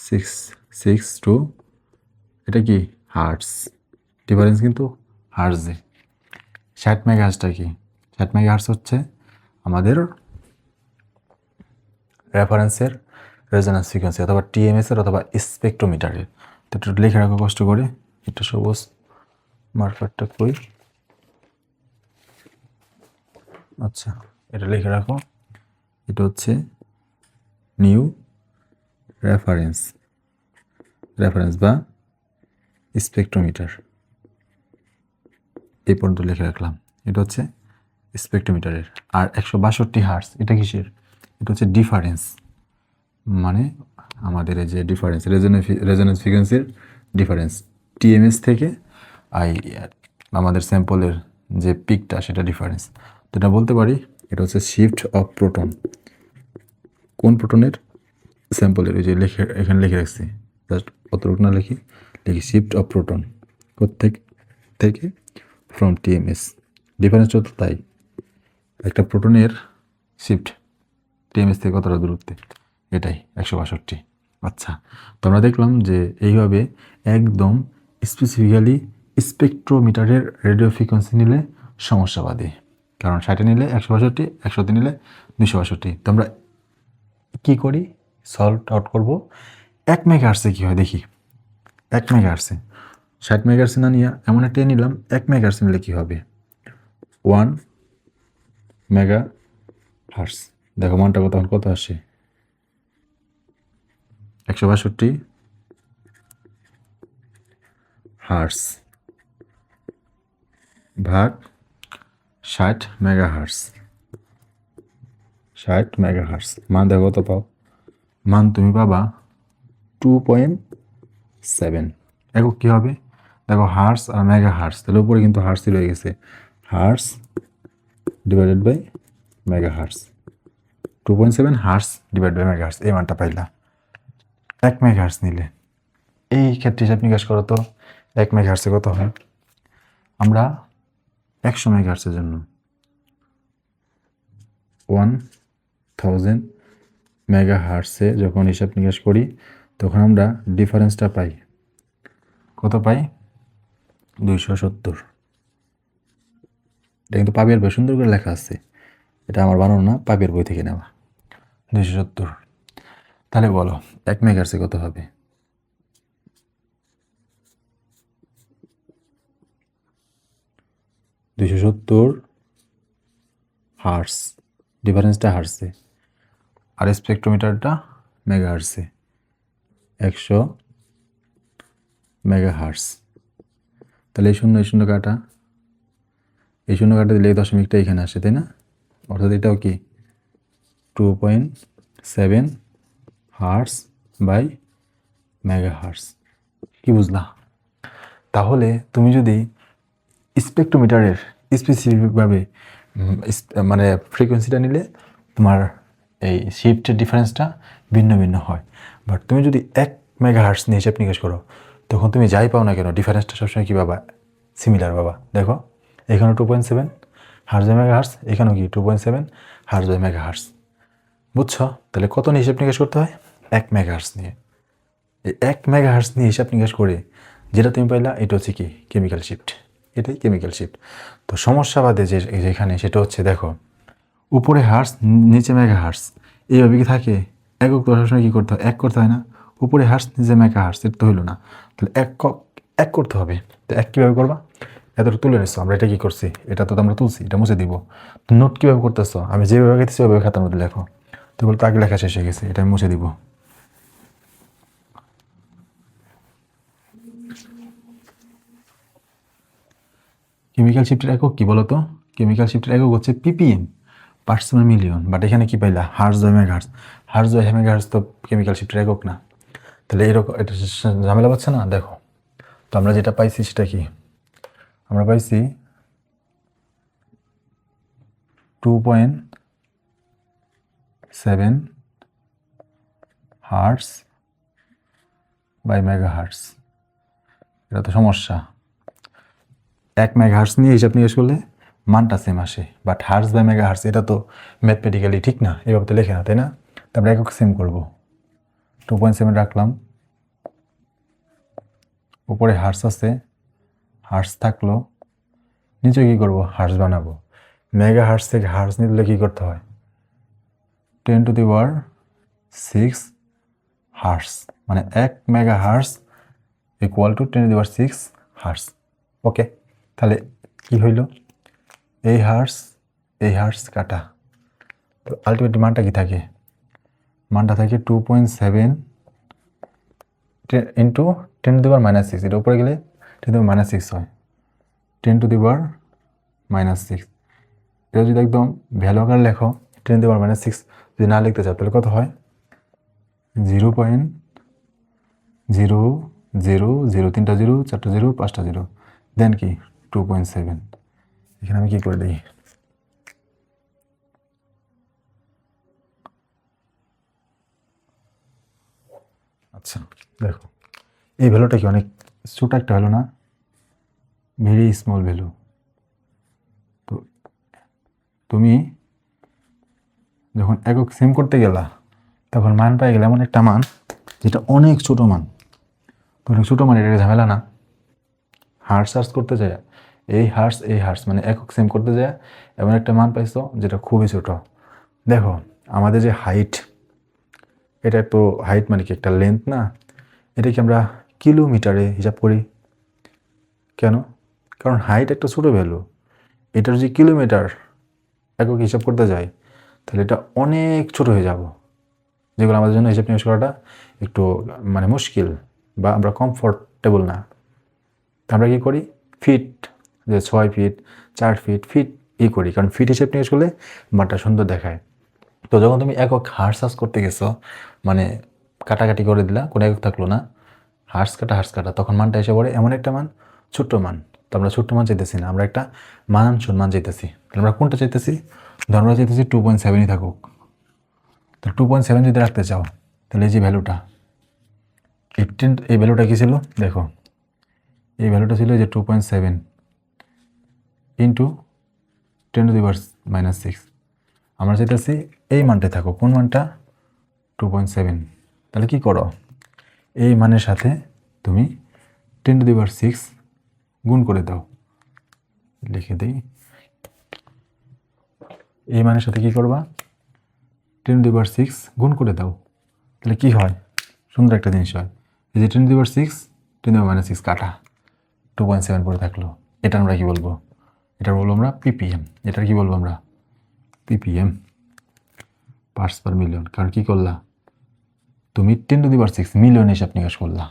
1662, এটা কি হার্টস, ডিফারেন্স কিন্তু হার্টসে। 60 মেগাহার্টসটা কি, 60 মেগাহার্টস হচ্ছে আমাদের রেফারেন্সের রেজোন্যান্স ফ্রিকোয়েন্সি অথবা টিএমএস এর অথবা স্পেকট্রোমিটারের। তো একটু লিখে রাখো কষ্ট করে, এটা সবুজ মার্কারটা কই, আচ্ছা এটা লিখে রাখো, এটা হচ্ছে নিউ রেফারেন্স বা স্পেকট্রোমিটার। এই পর্যন্ত লিখে রাখলাম, এটা হচ্ছে স্পেকট্রোমিটারের। আর 162 হার্টস এটা কিসের, এটা হচ্ছে ডিফারেন্স, মানে আমাদের এই যে ডিফারেন্স রেজোন্যান্স ফ্রিকোয়েন্সির ডিফারেন্স টিএমএস থেকে আমাদের স্যাম্পলের যে পিকটা সেটা ডিফারেন্স। তো এটা বলতে পারি এটা হচ্ছে শিফট অফ প্রোটন, কোন প্রোটনের, স্যাম্পলের, ওই যে লিখে এখানে লিখে রাখছি, জাস্ট অতটুকু না লিখি শিফট অফ প্রোটন থেকে ফ্রম টিএমএস, ডিফারেন্সটা তো তাই, একটা প্রোটনের শিফট টিএমএস থেকে কতটা দূরত্বে, এটাই 162। আচ্ছা, তো আমরা দেখলাম যে এইভাবে একদম স্পেসিফিক্যালি স্পেকট্রোমিটারের রেডিও ফ্রিকোয়েন্সি নিলে সমস্যা বাদে, কারণ 60 নিলে 162, 100 নিলে 262। তো আমরা কী করি, সলভ আউট করবো 1 মেগাহার্টসে কী হয় দেখি। 1 মেগাহার্টসে 60 মেগাহার্টসে না নিয়ে এমন একটা নিলাম 1 মেগাহার্টসে নিলে কী হবে, 1 মেগাহার্টস, দেখো মানটা তখন কত আসে, 162 হার্টস ভাগ 60 মেগাহার্টস, 60 মেগাহার্টস মান দেখো কত পাও, মান তুমি পাবা 2.7। একক কী হবে দেখো, হার্টস আর মেগাহার্টস, তাহলে উপরে কিন্তু হার্টসই রয়ে গেছে, hertz divided by megahertz, 2.7 hertz divide by megahertz, এই মানটা পাইলা। 1 মেগাহার্টস নিলে এই ক্ষেত্রে হিসাব নিকাশ করো তো 1 মেগাহার্টসে কত হয়, আমরা 100 মেগাহার্টসের জন্য 1000 মেগাহার্টসে যখন হিসাব নিকাশ করি তখন আমরা ডিফারেন্সটা পাই, কত পাই, 270। এটা কিন্তু পাবের বই সুন্দর করে লেখা আছে, এটা আমার বানানো না, পাবের বই থেকে নেওয়া, 270। তাহলে বলো 1 মেগাহার্টসে কত হবে, 270 হার্টস, ডিফারেন্সটা হার্টসে, আর স্পেকট্রোমিটারটা মেগা হার্টসে, 100 মেগা হার্টস। তাহলে এই শূন্য কাটা, এই শূন্য কাটা দিলে এই দশমিকটা এখানে আসে, তাই না? অর্থাৎ এটাও কি 2.7 হার্টস বাই মেগা হার্টস। কি বুঝলা? তাহলে তুমি যদি স্পেকট্রোমিটারের স্পেসিফিকভাবে মানে ফ্রিকোয়েন্সিটা নিলে তোমার এই শিফটের ডিফারেন্সটা ভিন্ন ভিন্ন হয়। বাট তুমি যদি 1 মেগা হার্টস নিয়ে হিসাব নিকাশ করো, তখন তুমি যাই পাও না কেন ডিফারেন্সটা সবসময় কী পাবা? সিমিলার পাবা। দেখো এখানেও 2.7 হার্টস বাই মেগা হার্টস, এখানেও কি 2.7 হার্টস বাই মেগা হার্টস। বুঝছো? তাহলে কত নিয়ে হিসাব নিকাশ করতে হয়? 1 মেগা হার্টস নিয়ে। এই 1 মেগা হার্টস নিয়ে হিসাব নিকাশ করে যেটা তুমি পাইলা, এটা হচ্ছে কি কেমিক্যাল শিফট। এটাই কেমিক্যাল শিফট। তো সমস্যা বাদে যেখানে সেটা হচ্ছে, দেখো উপরে হার্টস নিচে মেগা হার্টস, এইভাবে কি থাকে? একক তো সবসময় কী করতে হয়? এক করতে হয় না? উপরে হার্টস নিচে মেগা হার্টস, এটা তো হইলো না। তাহলে এক করতে হবে। তো এক কীভাবে করবা? এতটা তুলে নিচ্ছ, আমরা এটা কী করছি, এটা তো আমরা তুলছি, এটা মুছে দিব। তো নোট কীভাবে করতেছো? আমি যেভাবে গেছি ওইভাবে খাতার মধ্যে লেখো। তো বলতো আগে লেখা শেষ হয়ে গেছে, এটা আমি মুছে দিব। কেমিক্যাল শিফটের একক কি বলতো? কেমিক্যাল শিফটের একক হচ্ছে ppm, parts per million. But এখানে কি পাইলা? Hertz by mega hertz. Hertz by mega hertz তো কেমিক্যাল শিফটের একক না। তাহলে এরকম এটা ঝামেলা পাচ্ছে না? দেখো তো আমরা যেটা পাইছি সেটা কি? আমরা পাইছি 2.7 হার্টস বাই মেগা হার্টস। এটা তো সমস্যা। 1 মেগা হার্টস নিয়ে হিসাব নিকাশ করলে মানটা সেম আসে, but hertz by mega hertz এটা তো ম্যাথমেটিক্যালি ঠিক না, এভাবে তো লেখে না, তাই না? তারপরে একক সেম করবো, 2.7 রাখলাম, উপরে হার্টস আছে, হার্টস থাকলো, নিচে কী করবো? হার্টস বানাবো। মেগা হার্টস থেকে হার্টস নিলে কী করতে হয়? 10⁻6 হার্টস, মানে 1 mega hertz equal to 10⁻6 hertz. Okay, তাহলে কি হইল? এই হার্টস কাটা, তো আলটিমেটলি মানটা কি থাকে? মানটা থাকে 2.7 ইন্টু 10⁻6। এটা উপরে গেলে 10⁻6 হয়, 10⁻6। এটা যদি একদম ভ্যালু আকার লেখো, 10⁻6 যদি না লিখতে চাও তাহলে কত হয়? 0.0000, 3টা 0, 4টা 0, 5টা 0, দেন কি 2.7। এখানে আমি কি করে দিই? আচ্ছা দেখো, এই ভ্যালুটা কি অনেক ছোট একটা ভ্যালু না? Very small value. তো তুমি যখন একক সেম করতে গেলা, তখন মান পাই গেলে এমন একটা মান যেটা অনেক ছোট মান। তো অনেক ছোটো মান, এটা ঝামেলা না? হার্টস সার্চ করতে যায়, এই হার্টস মানে একক সেম করতে যায় এমন একটা মান পাইছো যেটা খুবই ছোট। দেখো আমাদের যে হাইট, এটা তো হাইট মানে কি একটা লেন্থ না? এটা কি আমরা কিলোমিটারে হিসাব করি? কেন? কারণ হাইট একটা ছোটো ভ্যালু। এটার যে কিলোমিটার একক হিসাব করতে যাই, তাহলে এটা অনেক ছোট হয়ে যাব, যেগুলো আমাদের জন্য হিসাব নিকাশ করাটা একটু মানে মুশকিল, বা আমরা কমফোর্টেবল না। আমরা কী করি? ফিট, যে 6 ফিট, 4 ফিট, ফিট করি, কারণ ফিট হিসেব নিকাশ করলে মানটা সুন্দর দেখায়। তো যখন তুমি একক হার্টস সার্চ করতে গেছো, মানে কাটাকাটি করে দিলা, কোনো একক থাকলো না, হার্টস কাটা, তখন মানটা এসে পড়ে এমন একটা মান, ছোট্ট মান। তো আমরা ছোট্ট মান চাইতেছি না, আমরা একটা মানানসই মান চাইতেছি। তাহলে আমরা কোনটা চাইতেছি? ধর আমরা চাইতেছি 2.7ই থাকুক। তো 2.7 যদি রাখতে চাও, তাহলে এই যে ভ্যালুটা, এই ভ্যালুটা কী ছিল? দেখো এই ভ্যালুটা ছিল যে 2.7 ইন্টু 10⁻6। আমরা চাইতেছি এই মানটাই থাকো। কোন মানটা? 2.7। তাহলে কি করো? এই মানের সাথে তুমি 10⁻6 গুণ করে দাও। লিখে দিই, এই মানের সাথে কি করবা? 10⁻6 গুণ করে দাও। তাহলে কি হয়? সুন্দর একটা জিনিস হয়। এই যে 10⁻6 10⁻6 কাটা, 2.7 পরে থাকলো। এটা আমরা কি বলবো? এটা বলবো আমরা পিপিএম। এটার কি বলবো আমরা? PPM, parts per million. কারণ কি করলা তুমি 10⁶ মিলিয়ন হিসাব নিকাশ করলা,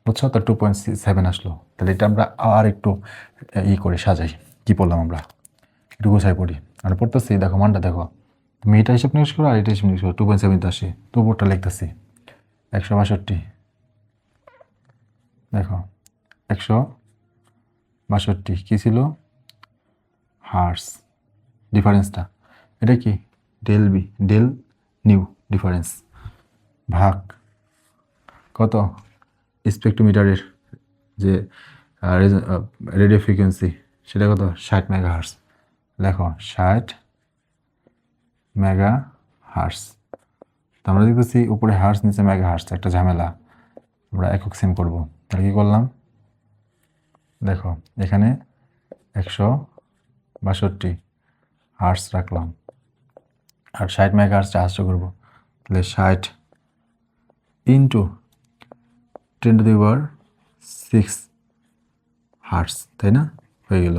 বুঝছো? তো 2.7 আসলো। তাহলে এটা আমরা আর একটু করে সাজাই। কি পড়লাম আমরা? একটু গোছাই পড়ি। আর পড়তেছি, দেখো মানটা দেখো, তুমি এটা হিসাব নিকাশ করো আর এটা হিসাব নিকাশ করো। 2.7 আসে, তো উপরটা লিখতেছি 162। দেখো 162 কী ছিল? হার্স। ডিফারেন্সটা এটা কি? Del B, del nu difference, ভাগ কত? স্পেকট্রোমিটারের যে রেডিও ফ্রিকোয়েন্সি, সেটা কত? 60 মেগাহার্স। দেখো 60 মেগাহার্স। তো আমরা দেখতেছি উপরে হার্স, নিচে মেগাহার্স, একটা ঝামেলা। আমরা একক সেম করবো। তাহলে কী করলাম? দেখো এখানে 162 হার্স রাখলাম, আর 60 মেগাহার্সটা হার্স করবো। তাহলে 60 ইন্টু 10⁶ হার্স, তাই না? হয়ে গেল।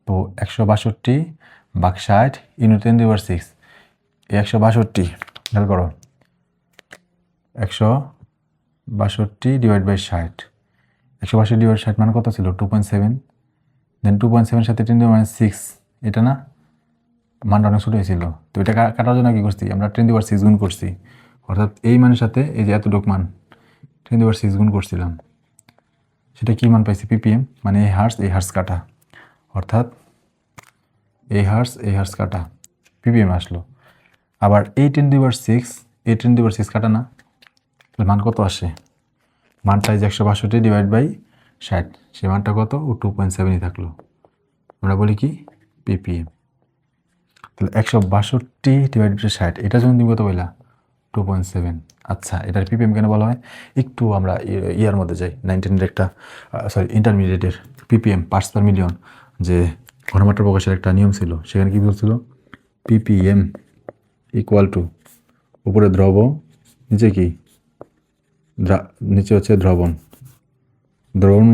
তো 162 ভাগ 60 ইন্টু 10⁶। এই 162 খেয়াল করো, 162 ডিভাইড বাই 60। 162 ডিভাইড 60 মানে কত ছিল? 2.7। দেন 2.7 সাথে 10⁻6, এটা না মানটা অনেক ছোটো হয়েছিল। তো এটা কাটার জন্য কী করছি আমরা? 10⁶ গুণ করছি। অর্থাৎ এই মানের সাথে এই যে এতটুক মান 10⁶ গুণ করছিলাম, সেটা কি মান পাইছি? পিপিএম। মানে এই হার্স কাটা, অর্থাৎ এই হার্স কাটা পিপিএম আসলো। আবার এই 10⁶ কাটা না, তাহলে মান কত আসে? মানটা এই যে 162 ডিভাইড বাই 60, সে মানটা কত? ও 2.7ই থাকলো। আমরা বলি কি? পিপিএম। তাহলে 162 ডিভাইড বাই 60, এটা যখন তুমি কত বললা? 2.7। আচ্ছা, এটার পিপিএম কেন বলা হয়? একটু আমরা ইয়ার মধ্যে যাই, 19-এর একটা ইন্টারমিডিয়েটের পিপিএম, পার্টস পার মিলিয়ন, যে ঘনমাত্রা প্রকাশের একটা নিয়ম ছিল। সেখানে কি বলছিল? পিপিএম ইকুয়াল টু উপরে দ্রব, নিচে কি? নিচে হচ্ছে দ্রবণ। দ্রবণের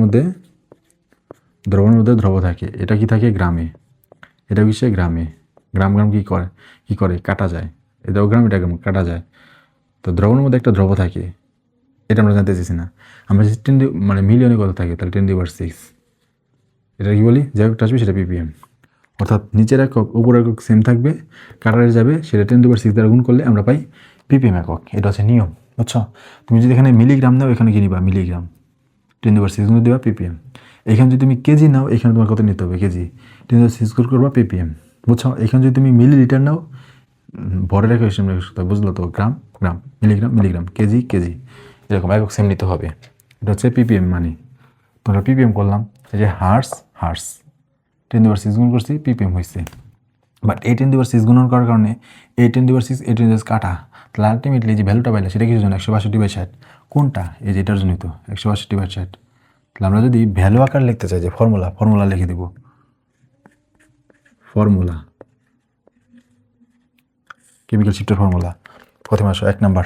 মধ্যে দ্রব থাকে। এটা কি থাকে? গ্রামে। এটা কিসে? গ্রামে। গ্রাম কি করে কাটা যায়। এটাও গ্রাম, এটা গ্রাম, কাটা যায়। তো দ্রবণের মধ্যে একটা দ্রব থাকে, এটা আমরা জানতে চাইছি না। আমরা যদি মানে মিলিয়নে কত থাকে, তাহলে 10⁶। এটা কি বলি? যে একটা আসবে সেটা পিপিএম। অর্থাৎ নিচের একক উপরের একক সেম থাকবে, কাটারে যাবে, সেটা 10⁶ দ্বারা গুণ করলে আমরা পাই পিপিএম একক। এটা হচ্ছে নিয়ম, বুঝছো? তুমি যদি এখানে মিলিগ্রাম নাও, এখানে কি নিবা? মিলিগ্রাম। 10⁶ গুণ দিবা পিপিএম। এখানে যদি তুমি কেজি নাও, এখানে তোমার কত নিতে হবে? কেজি। 10⁶ গুণ করবা পিপিএম, বুঝছো? এখানে যদি তুমি মিলিলিটার নাও, ভরের একক হিসেবে বুঝলো তো? গ্রাম, মিলিগ্রাম, কেজি, এরকম একক সেম নিতে হবে। এটা হচ্ছে পিপিএম মানে। তোমরা পিপিএম করলাম, এই যে হার্স 10⁶ গুণ করছি, পিপিএম হয়েছে। বাট এই 10⁶ গুণন করার কারণে এই 10⁶ কাটা, তাহলে আলটিমেটলি যে ভ্যালুটা পাইলে সেটা কিছু জন্য 162/60। কোনটা? এই যে এটার জন্যই তো 162/60। তাহলে আমরা যদি ভ্যালু আকার লিখতে চাই, যে ফর্মুলা লিখে দেব। ফর্মুলা, কেমিক্যাল শিফটের ফর্মুলা প্রথমে আসো। 1 নাম্বার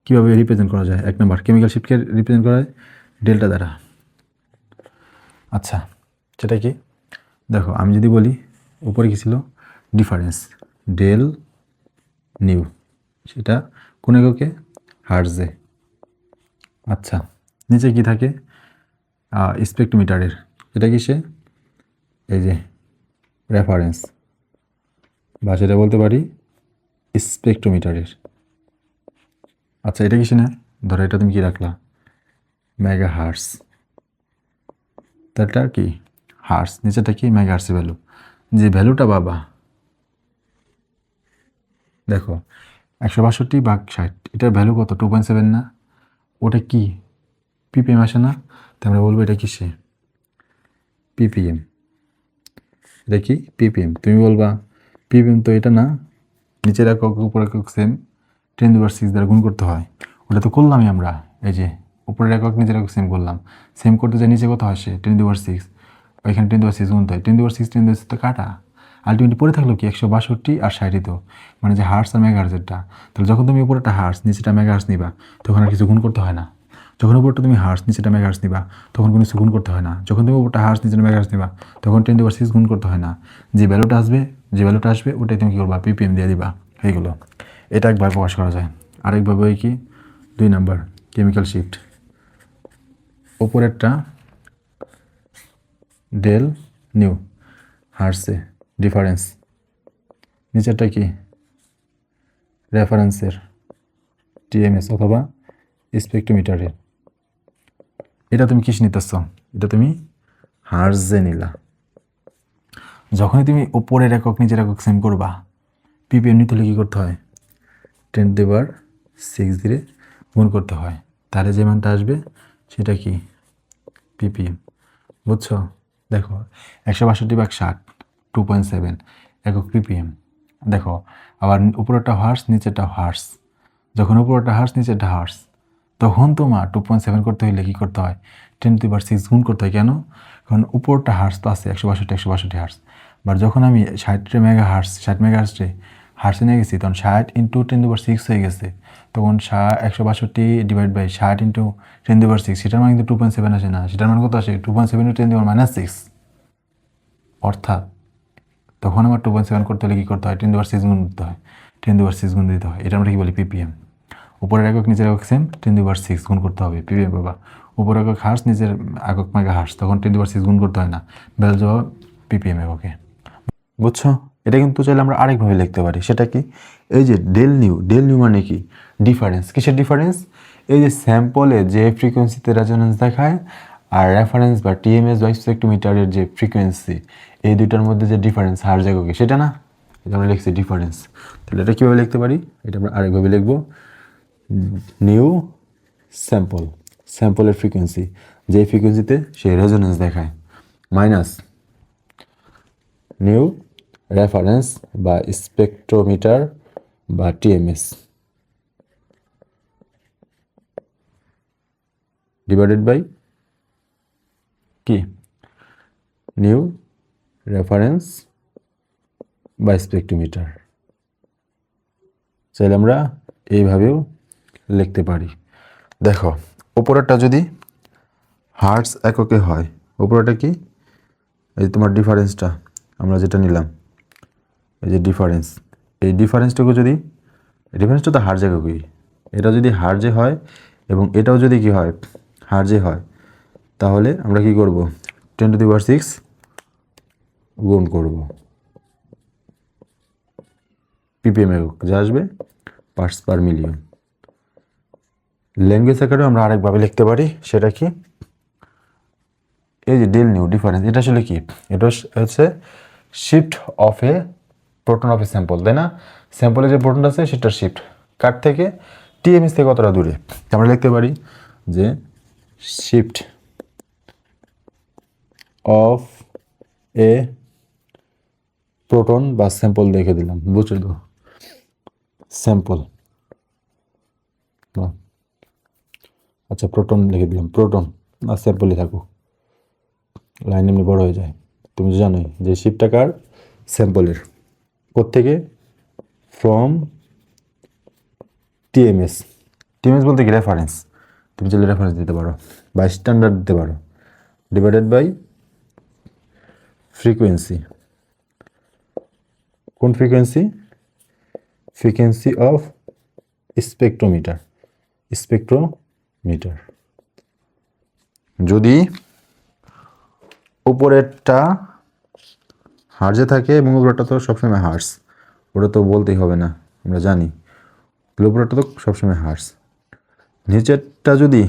কীভাবে রিপ্রেজেন্ট করা যায়? 1 নাম্বার কেমিক্যাল শিফটকে রিপ্রেজেন্ট করা যায় ডেল্টা দ্বারা। আচ্ছা, সেটা কি? দেখো আমি যদি বলি উপরে কী ছিল? ডিফারেন্স, ডেল নিউ, সেটা কোন এককে? হার্জে। আচ্ছা, নিচে কি থাকে? স্পেকট্রোমিটারের, এটা কিসে? এই যে রেফারেন্স, বা সেটা বলতে পারি স্পেকট্রোমিটারের। আচ্ছা, এটা কিসে না? ধরো এটা তুমি কি রাখলা? Mega hertz. তারটা কি? হার্স। নিচেটা কি? মেগা হার্সের ভ্যালু। যে ভ্যালুটা বাবা, দেখো 162/60, এটার ভ্যালু কত? 2.7 না? ওটা কি? পিপিএম আসে না? তো আমরা বলবো এটা কিসে? পিপিএম। এটা কি? পিপিএম। তুমি বলবা পিপিএম তো এটা না, নিচের একক উপরের একক সেম, 10⁶ দ্বারা গুণ করতে হয়। ওটা তো করলামই আমরা। এই যে উপরের একক নিচের একক সেম করলাম, সেম করতে যায় নিচে কত আসে? 10⁶। ওইখানে 10⁶ গুণ হয়, 10⁶ তো কাটা। আলটিমেটলি পড়ে থাকলো কি? 162 আর 60 তো, মানে যে হার্স আর মেগাহার্সেরটা। তাহলে যখন তুমি উপরেটা হার্স নিচেটা মেগাহার্স নিবা, তখন আর কিছু গুণ করতে হয় না। যখন উপরটা তুমি হার্স নিচেটা মেগাহার্স নিবা তখন কোনো গুণ করতে হয় না। যখন তুমি উপরটা হার্স নিচেটা মেগাহার্স নিবা তখন 10⁻6 গুণ করতে হয় না। যে ভ্যালুটা আসবে ওটাই তুমি কী করবা, ppm দিয়ে দিবা। এইগুলো এটা একবার প্রকাশ করা যায়। আরেকভাবে ওই কি 2 নাম্বার কেমিক্যাল শিফট, উপরেরটা ডেল নিউ হার্সে ডিফারেন্স, নিচেরটা কি রেফারেন্সের টিএমএস অথবা স্পেকট্রোমিটারের। এটা তুমি কিস নিতেছ, এটা তুমি হার্জে নিলা। যখনই তুমি উপরের একক নিচের একক সেম করবা ppm নিতে হলে কী করতে হয়, 10⁻6 দিয়ে গুণ করতে হয়। তাহলে যে মানটা আসবে সেটা কি ppm। বুঝছো? দেখো 162/60 2.7 একক ppm। দেখো আবার উপরেরটা হার্স নিচেরটা হার্স, যখন উপরেরটা হার্স নিচেরটা হার্স তখন তোমার 2.7 করতে হলে কী করতে হয়, 10⁻6 গুণ করতে হয়। কেন? কারণ উপরটা হার্স তো আছে 162 হার্স, বাট যখন আমি 60 মেগা হার্সে নিয়ে গেছি তখন 60 × 10⁻6 হয়ে গেছে। তখন 162 ডিভাইড বাই 60 × 10⁻6, সেটার মানে কিন্তু 2.7 আসে না, সেটার মানে কত আসে 2.7 × 10⁻6। অর্থাৎ তখন আমার 2.7 করতে হলে কী করতে হয়, 10⁻6 গুণ দিতে হয়, 10⁻6 গুণ দিতে হয়। এটা আমরা কি বলি ppm। উপরের একক নিচের একক সেম, 10⁻6 গুণ করতে হবে ppm পাবা। উপরের একক হার্স নিচের একক মেগা হার্স, তখন 10⁻6 গুণ করতে হয় না, বেল জবাব ppm এককে। বুঝছো? এটা কিন্তু চাইলে আমরা আরেকভাবে লিখতে পারি। সেটা কি, এই যে ডেল নিউ মানে কি ডিফারেন্স। কিসের ডিফারেন্স? এই যে স্যাম্পলে যে ফ্রিকোয়েন্সিতে রেজোন্যান্স দেখায় আর রেফারেন্স বা টিএমএস বা স্পেকট্রোমিটারের যে ফ্রিকোয়েন্সি, এই দুইটার মধ্যে যে ডিফারেন্স হার্জ এককে, সেটা না, এটা আমরা লিখছি ডিফারেন্স। তাহলে এটা কীভাবে লিখতে পারি, এটা আমরা আরেকভাবে লিখবো, নিউ স্যাম্পলের ফ্রিকোয়েন্সি, যে ফ্রিকোয়েন্সিতে সে রেজোন্যান্স দেখায়, মাইনাস নিউ রেফারেন্স বা স্পেকট্রোমিটার বা টিএমএস ডিভাইডেড বাই কি নিউ রেফারেন্স বা স্পেকট্রোমিটার। চাইলে আমরা এইভাবেও লিখতে পারি। দেখো উপরেরটা যদি হার্টস এককে হয়, উপরেরটা কি, এই তোমার ডিফারেন্সটা আমরা যেটা নিলাম, এই যে ডিফারেন্স, এই ডিফারেন্সটুকু যদি, ডিফারেন্সটা তো হার্জ এককই, এটা যদি হার্জে হয় এবং এটাও যদি কি হয় হার্জে হয়, তাহলে আমরা কি করব, 10⁻6 গুণ করব ppm একক, যা আসবে পার্টস পার মিলিয়ন। ল্যাঙ্গুয়েজ আকারে আমরা আরেকভাবে লিখতে পারি। সেটা কি, এই যে ডেল নিউ ডিফারেন্স, এটা আসলে কি, এটা হচ্ছে shift of A proton of A sample, তাই না? স্যাম্পলে যে প্রোটন আছে সেটার শিফট কার থেকে, টিএমএস থেকে কতটা দূরে। আমরা লিখতে পারি যে শিফট অফ এ প্রোটন বা স্যাম্পল দেখে দিলাম, বুঝছো তো, স্যাম্পল, আচ্ছা প্রোটন লিখে দিলাম, প্রোটন বা স্যাম্পলই থাকুক, লাইন এমনি বড় হয়ে যায়। তুমি তো জানোই যে শিফটটা কার, স্যাম্পলের, কোত্থেকে, ফ্রম টিএমএস বলতে কি রেফারেন্স, তুমি চাইলে রেফারেন্স দিতে পারো বা স্ট্যান্ডার্ড দিতে পারো, ডিভাইডেড বাই ফ্রিকোয়েন্সি। কোন ফ্রিকোয়েন্সি? Frequency of spectrometer. যদি উপরেরটা হার্জে থাকে এবং উপরেরটা তো সবসময় হার্স, ওটা তো বলতেই হবে না, আমরা জানি উপরেরটা তো সবসময় হার্স। নিচেরটা যদি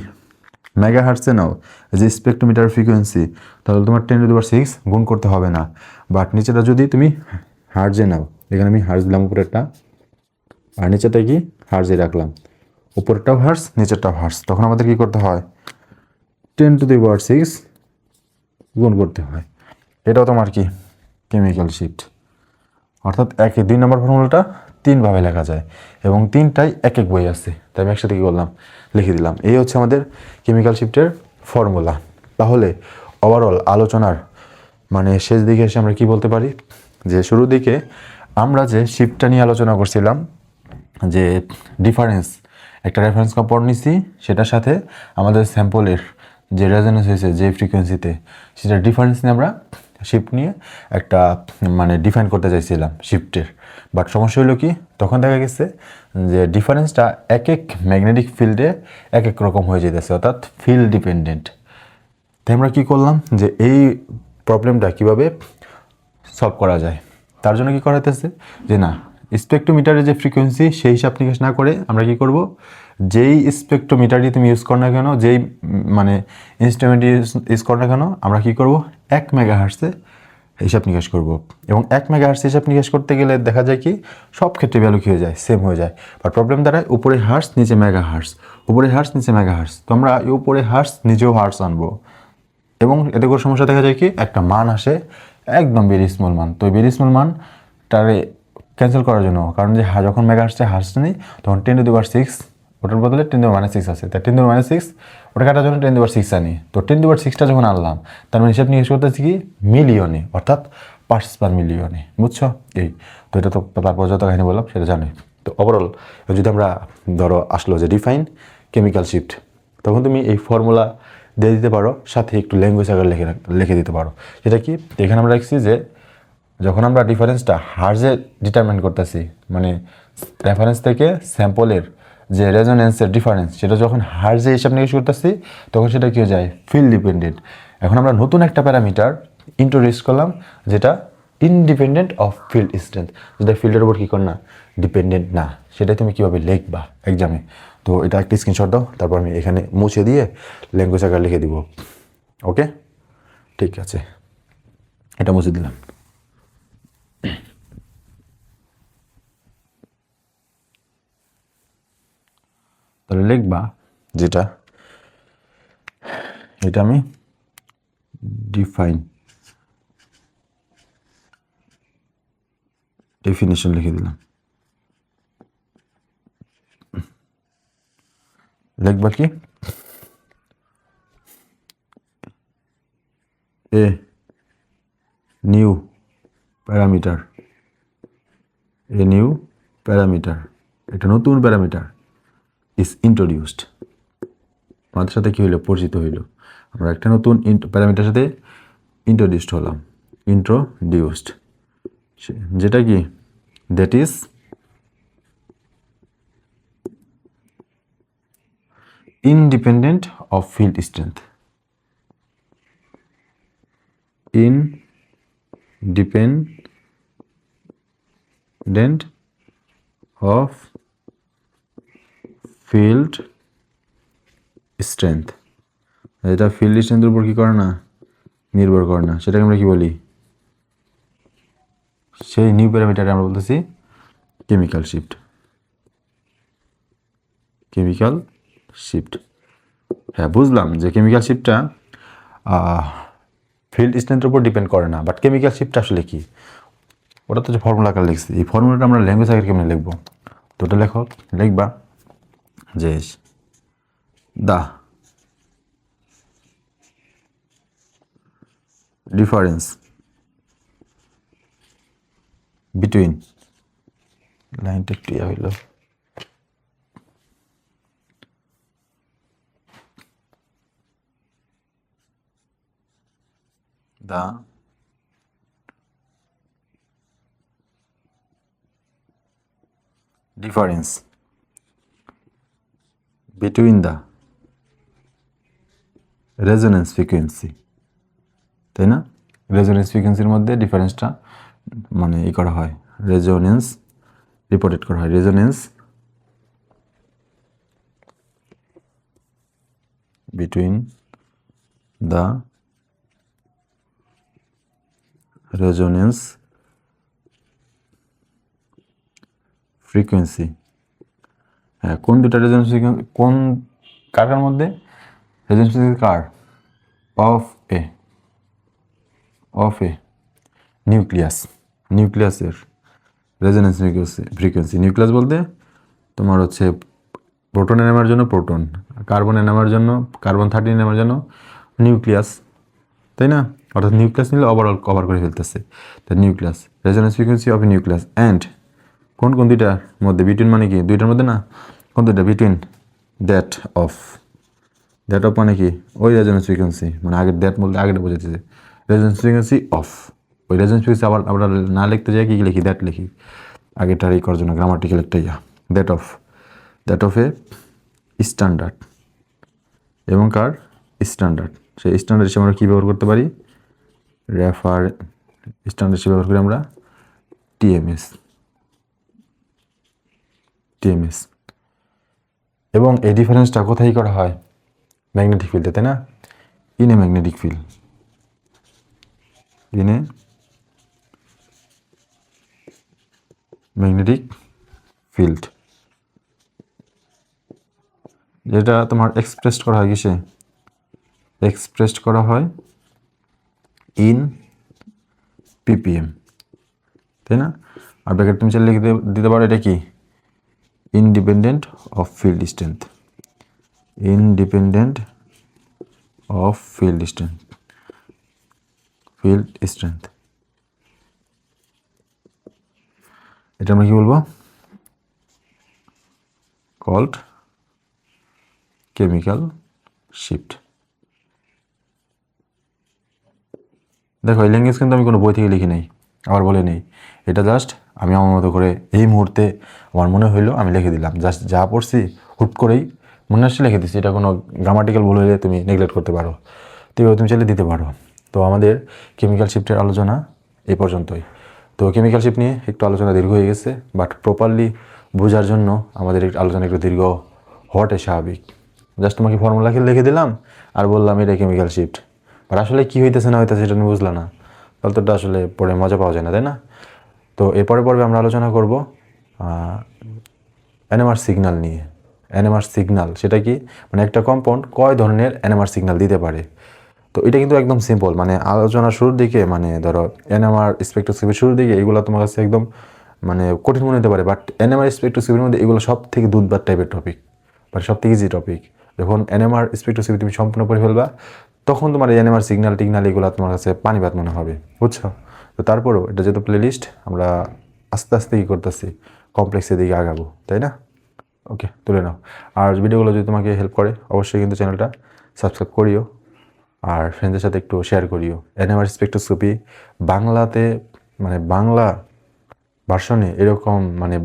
মেগা হার্টসে নাও, যে স্পেকট্রোমিটার ফ্রিকোয়েন্সি, তাহলে তোমার 10⁻6 গুণ করতে হবে না। বাট নিচেরটা যদি তুমি হার্জে নাও, এখানে আমি হার্জ দিলাম উপরেরটা, আর নিচেরটা কি হার্জে রাখলাম, উপরেরটাও হার্স নিচেরটাও হার্স, তখন আমাদের কি করতে হয়, 10⁻6 গুণ করতে হয়। এটাও তোমার কি কেমিক্যাল শিফট। অর্থাৎ 2 নম্বর ফর্মুলাটা 3 ভাবে লেখা যায় এবং 3টাই এক বই আছে, তাই আমি একসাথে কি করলাম, লিখে দিলাম। এই হচ্ছে আমাদের কেমিক্যাল শিফটের ফর্মুলা। তাহলে ওভারঅল আলোচনার মানে শেষ দিকে এসে আমরা কি বলতে পারি, যে শুরুর দিকে আমরা যে শিফটটা নিয়ে আলোচনা করছিলাম, যে ডিফারেন্স একটা রেফারেন্স কম্পাউন্ড নিছি, সেটার সাথে আমাদের স্যাম্পলের যে রেজোনেন্স হয়েছে যে ফ্রিকোয়েন্সিতে, সেটা ডিফারেন্স নিয়ে আমরা শিফট নিয়ে একটা মানে ডিফাইন করতে চাইছিলাম শিফটের। বাট সমস্যা হলো কি, তখন দেখা গেছে যে ডিফারেন্সটা এক এক ম্যাগনেটিক ফিল্ডে এক এক রকম হয়ে যেতেছে, অর্থাৎ ফিল্ড ডিপেন্ডেন্ট। তাই আমরা কী করলাম যে এই প্রবলেমটা কীভাবে সলভ করা যায়, তার জন্য কী করা হইতেছে যে না, স্পেকট্রোমিটারের যে ফ্রিকোয়েন্সি সেই হিসাব নিকাশ না করে আমরা কী করব, যেই স্পেকট্রোমিটারই তুমি ইউজ করো না কেন, যেই মানে ইনস্ট্রুমেন্ট ইউজ করো না কেন, আমরা কী করব 1 মেগাহার্টজে হিসাব নিকাশ করব। এবং 1 মেগাহার্টজ হিসাব নিকাশ করতে গেলে দেখা যায় কি সব ক্ষেত্রে ভ্যালু কী হয়ে যায়, সেম হয়ে যায়। বাট প্রবলেম দ্বারা উপরে হার্টস নিচে মেগাহার্টজ, উপরে হার্টস নিচে মেগাহার্টজ, তো আমরা উপরে হার্টস নিচেও হার্টস আনবো। এবং এতে করে সমস্যা দেখা যায় কি একটা মান আসে একদম ভেরি স্মল মান, তো ভেরি স্মল মানটারে ক্যান্সেল করার জন্য, কারণ যে যখন মেগাহার্টসে হার্টস নেই তখন 10⁻6 ওটার বদলে 10⁻6 আছে, তাই 10⁻6 ওটা কাটার জন্য 10⁻6 আনি। তো 10⁻6টা যখন আনলাম তার মানে হিসাব নিকাশ করতেছি কি মিলিয়নে, অর্থাৎ পার্টস পার মিলিয়নে, বুঝছো? এই তো এটা তো তারপর যত কাহিনী বললাম সেটা জানে। তো ওভারঅল যদি আমরা ধরো আসলো যে ডিফাইন কেমিক্যাল শিফট, তখন তুমি এই ফর্মুলা দিয়ে দিতে পারো, সাথে একটু ল্যাঙ্গুয়েজ আকারে লিখে দিতে পারো। যেটা কি এখানে আমরা রাখছি যে যখন আমরা ডিফারেন্সটা হার্জে ডিটারমাইন করতেছি, মানে রেফারেন্স থেকে স্যাম্পলের যে রেজোনেন্সের ডিফারেন্স সেটা যখন হার্জে হিসাব নিকাশ করতেছি তখন সেটা কী হয়ে যায়, ফিল্ড ডিপেন্ডেন্ট। এখন আমরা নতুন একটা প্যারামিটার ইন্ট্রোডিউস করলাম যেটা ইনডিপেন্ডেন্ট অফ ফিল্ড স্ট্রেংথ, যেটা ফিল্ডের উপর কী কর না, ডিপেন্ডেন্ট না। সেটাই তুমি কীভাবে লিখবা এক্সামে। তো এটা একটা স্ক্রিনশট দাও, তারপর আমি এখানে মুছে দিয়ে ল্যাঙ্গুয়েজ আকারে লিখে দিব। ওকে, ঠিক আছে, এটা মুছে দিলাম। তাহলে লিখবা যেটা, এটা আমি ডেফিনিশন লিখে দিলাম। লিখবা কি, এ নিউ প্যারামিটার, এটা নতুন প্যারামিটার ইজ ইন্ট্রোডিউসড। আমাদের সাথে কী হইলো, পরিচিত হইল, আমরা একটা নতুন প্যারামিটার সাথে ইন্ট্রোডিউসড হলাম, যেটা কি that is independent of field strength, independent of field strength. এটা ফিল্ড স্ট্রেংথের উপর কী করে না, নির্ভর করে না। সেটাকে আমরা কি বলি, সেই নিউ প্যারামিটারে আমরা বলতেছি কেমিক্যাল শিফট। হ্যাঁ, বুঝলাম যে কেমিক্যাল শিফটটা ফিল্ড স্ট্রেংথের উপর ডিপেন্ড করে না, বাট কেমিক্যাল শিফটটা আসলে কি, ওটা তো যে ফর্মুলা আকারে লিখছি, এই ফর্মুলাটা আমরা ল্যাঙ্গুয়েজ আকারে কেমন লিখবো, তো ওটা লিখবা যে দা ডিফারেন্স বিটুইন, লাইনটা একটু হইল, the difference between the resonance frequency, তাই না? রেজোনেন্স ফ্রিকোয়েন্সির মধ্যে ডিফারেন্সটা মানে করা হয়, রেজোনেন্স রিপোর্টেড করা হয়, resonance between the resonance frequency. হ্যাঁ, কোন দুটা রেজোনেন্স ফ্রিকোয়েন্সি, কোন কার মধ্যে, রেজোনেন্স ফ্রিকোয়েন্সি কার, অফ এ নিউক্লিয়াসের রেজোনেন্স ফ্রিকোয়েন্সি। নিউক্লিয়াস বলতে তোমার হচ্ছে প্রোটনে নেওয়ার জন্য প্রোটন, কার্বনে নেওয়ার জন্য কার্বন 13 নেওয়ার জন্য নিউক্লিয়াস, তাই না? অর্থাৎ নিউক্লিয়াস নিলে ওভারঅল কভার করে ফেলতেছে, তাই nucleus, resonance frequency of A nucleus and কোন দুইটার মধ্যে, বিটুইন মানে কি দুইটার মধ্যে না, কোন দুইটা? Between that of. That of মানে কি? ওই রেজোনেন্স ফ্রিকোয়েন্সি, মানে আগের দ্যাট বলতে আগেটা বোঝাচ্ছে রেজোনেন্স ফ্রিকোয়েন্সি অফ। ওই রেজোনেন্স ফ্রিকোয়েন্সি আবার আমরা না লিখতে যাই কি লিখি? দ্যাট লিখি। আগেরটার এই করার জন্য গ্রামাটিক্যাল একটা that of. That of A standard এবং কার স্ট্যান্ডার্ড। সেই স্ট্যান্ডার্ড হিসেবে আমরা কী ব্যবহার করতে পারি? রেফার স্ট্যান্ডার্ড হিসেবে ব্যবহার করি আমরা টিএমএস। টিএমএস। এবং এই ডিফারেন্সটা কোথায় করা হয়? ম্যাগনেটিক ফিল্ডে, তাই না? In a magnetic field. In a magnetic field, যেটা তোমার এক্সপ্রেসড করা হয় কিসে? এক্সপ্রেসড করা হয় ইন পিপিএম, তাই না? আর ব্র্যাকেট তুমি চাইলে লিখে দিতে পারো এটা কি? Independent of field strength. Independent of field strength. Field strength, এটা আমরা কি বলবো? Called chemical shift. দেখো এই ল্যাঙ্গুয়েজ কিন্তু আমি কোনো বই থেকে লিখি নাই, আবার বলে নেই, এটা জাস্ট আমি আমার মতো করে এই মুহূর্তে আমার মনে হইলো আমি লিখে দিলাম। জাস্ট যা পড়ছি হুট করেই মনে আসছে লিখে দিচ্ছি। এটা কোনো গ্রামাটিক্যাল ভুল হলে তুমি নেগলেক্ট করতে পারো, তো এভাবে তুমি চাইলে দিতে পারো। তো আমাদের কেমিক্যাল শিফটের আলোচনা এই পর্যন্তই। তো কেমিক্যাল শিফট নিয়ে একটু আলোচনা দীর্ঘ হয়ে গেছে, বাট প্রপারলি বোঝার জন্য আমাদের আলোচনা একটু দীর্ঘ হওয়াটাই স্বাভাবিক। জাস্ট তোমাকে ফর্মুলা লিখে দিলাম আর বললাম এটা কেমিক্যাল শিফট, আর আসলে কী হইতেছে না হইতেছে সেটা তুমি বুঝলা না, তাহলে তো আসলে পড়ে মজা পাওয়া যায় না, তাই না? তো এরপরে পর্বে আমরা আলোচনা করব এনএমআর সিগন্যাল নিয়ে। এনএমআর সিগন্যাল সেটা কি, মানে একটা কম্পাউন্ড কয় ধরনের এনএমআর সিগন্যাল দিতে পারে। তো এটা কিন্তু একদম সিম্পল, মানে আলোচনার শুরুর দিকে, মানে ধরো এনএমআর স্পেকট্রোস্কোপির শুরুর দিকে এগুলো তোমার কাছে একদম মানে কঠিন মনে হতে পারে, বাট এনএমআর স্পেকট্রোস্কোপির মধ্যে এগুলো সব থেকে দুধবার টাইপের টপিক, মানে সব থেকে ইজি টপিক। যখন এনএমআর স্পেকট্রোস্কোপি তুমি সম্পূর্ণ করে ফেলবা, তখন তোমার এনএমআর সিগন্যাল টিগনাল এগুলো তোমার কাছে পানিবাদ মনে হবে, বুঝছো? তো তারপরেও এটা যেহেতু প্লেলিস্ট, আমরা আস্তে আস্তে কী করতেছি, কমপ্লেক্সের দিকে আগাবো, তাই না? ওকে, তুলে নাও। আর ভিডিওগুলো যদি তোমাকে হেল্প করে অবশ্যই কিন্তু চ্যানেলটা সাবস্ক্রাইব করিও, আর ফ্রেন্ডদের সাথে একটু শেয়ার করিও। এনএমআর স্পেকট্রোস্কোপি বাংলাতে, মানে বাংলা ভার্সনে এরকম, মানে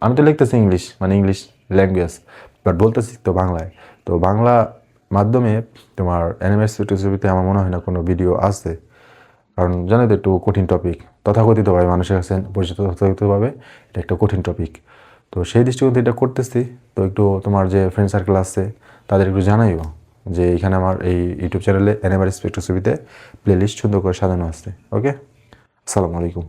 আমি তো লিখতেছি ইংলিশ, মানে ইংলিশ ল্যাঙ্গুয়েজ, বাট বলতেছি তো বাংলায়। তো বাংলা মাধ্যমে তোমার এনএমআর স্পেকট্রোস্কোপিতে আমার মনে হয় না কোনো ভিডিও আছে, কারণ জানো তো একটু কঠিন টপিক, তথাকথিতভাবে মানুষের কাছে পরিচিত, তথাকথিতভাবে এটা একটা কঠিন টপিক। তো সেই দৃষ্টিকোণ এটা করতেছি। তো একটু তোমার যে ফ্রেন্ড সার্কেল আছে তাদের একটু জানাইও যে এখানে আমার এই ইউটিউব চ্যানেলে এনএমআর স্পেকট্রোস্কোপিতে প্লেলিস্ট সুন্দর করে সাজানো আছে। ওকে, আসসালামু আলাইকুম।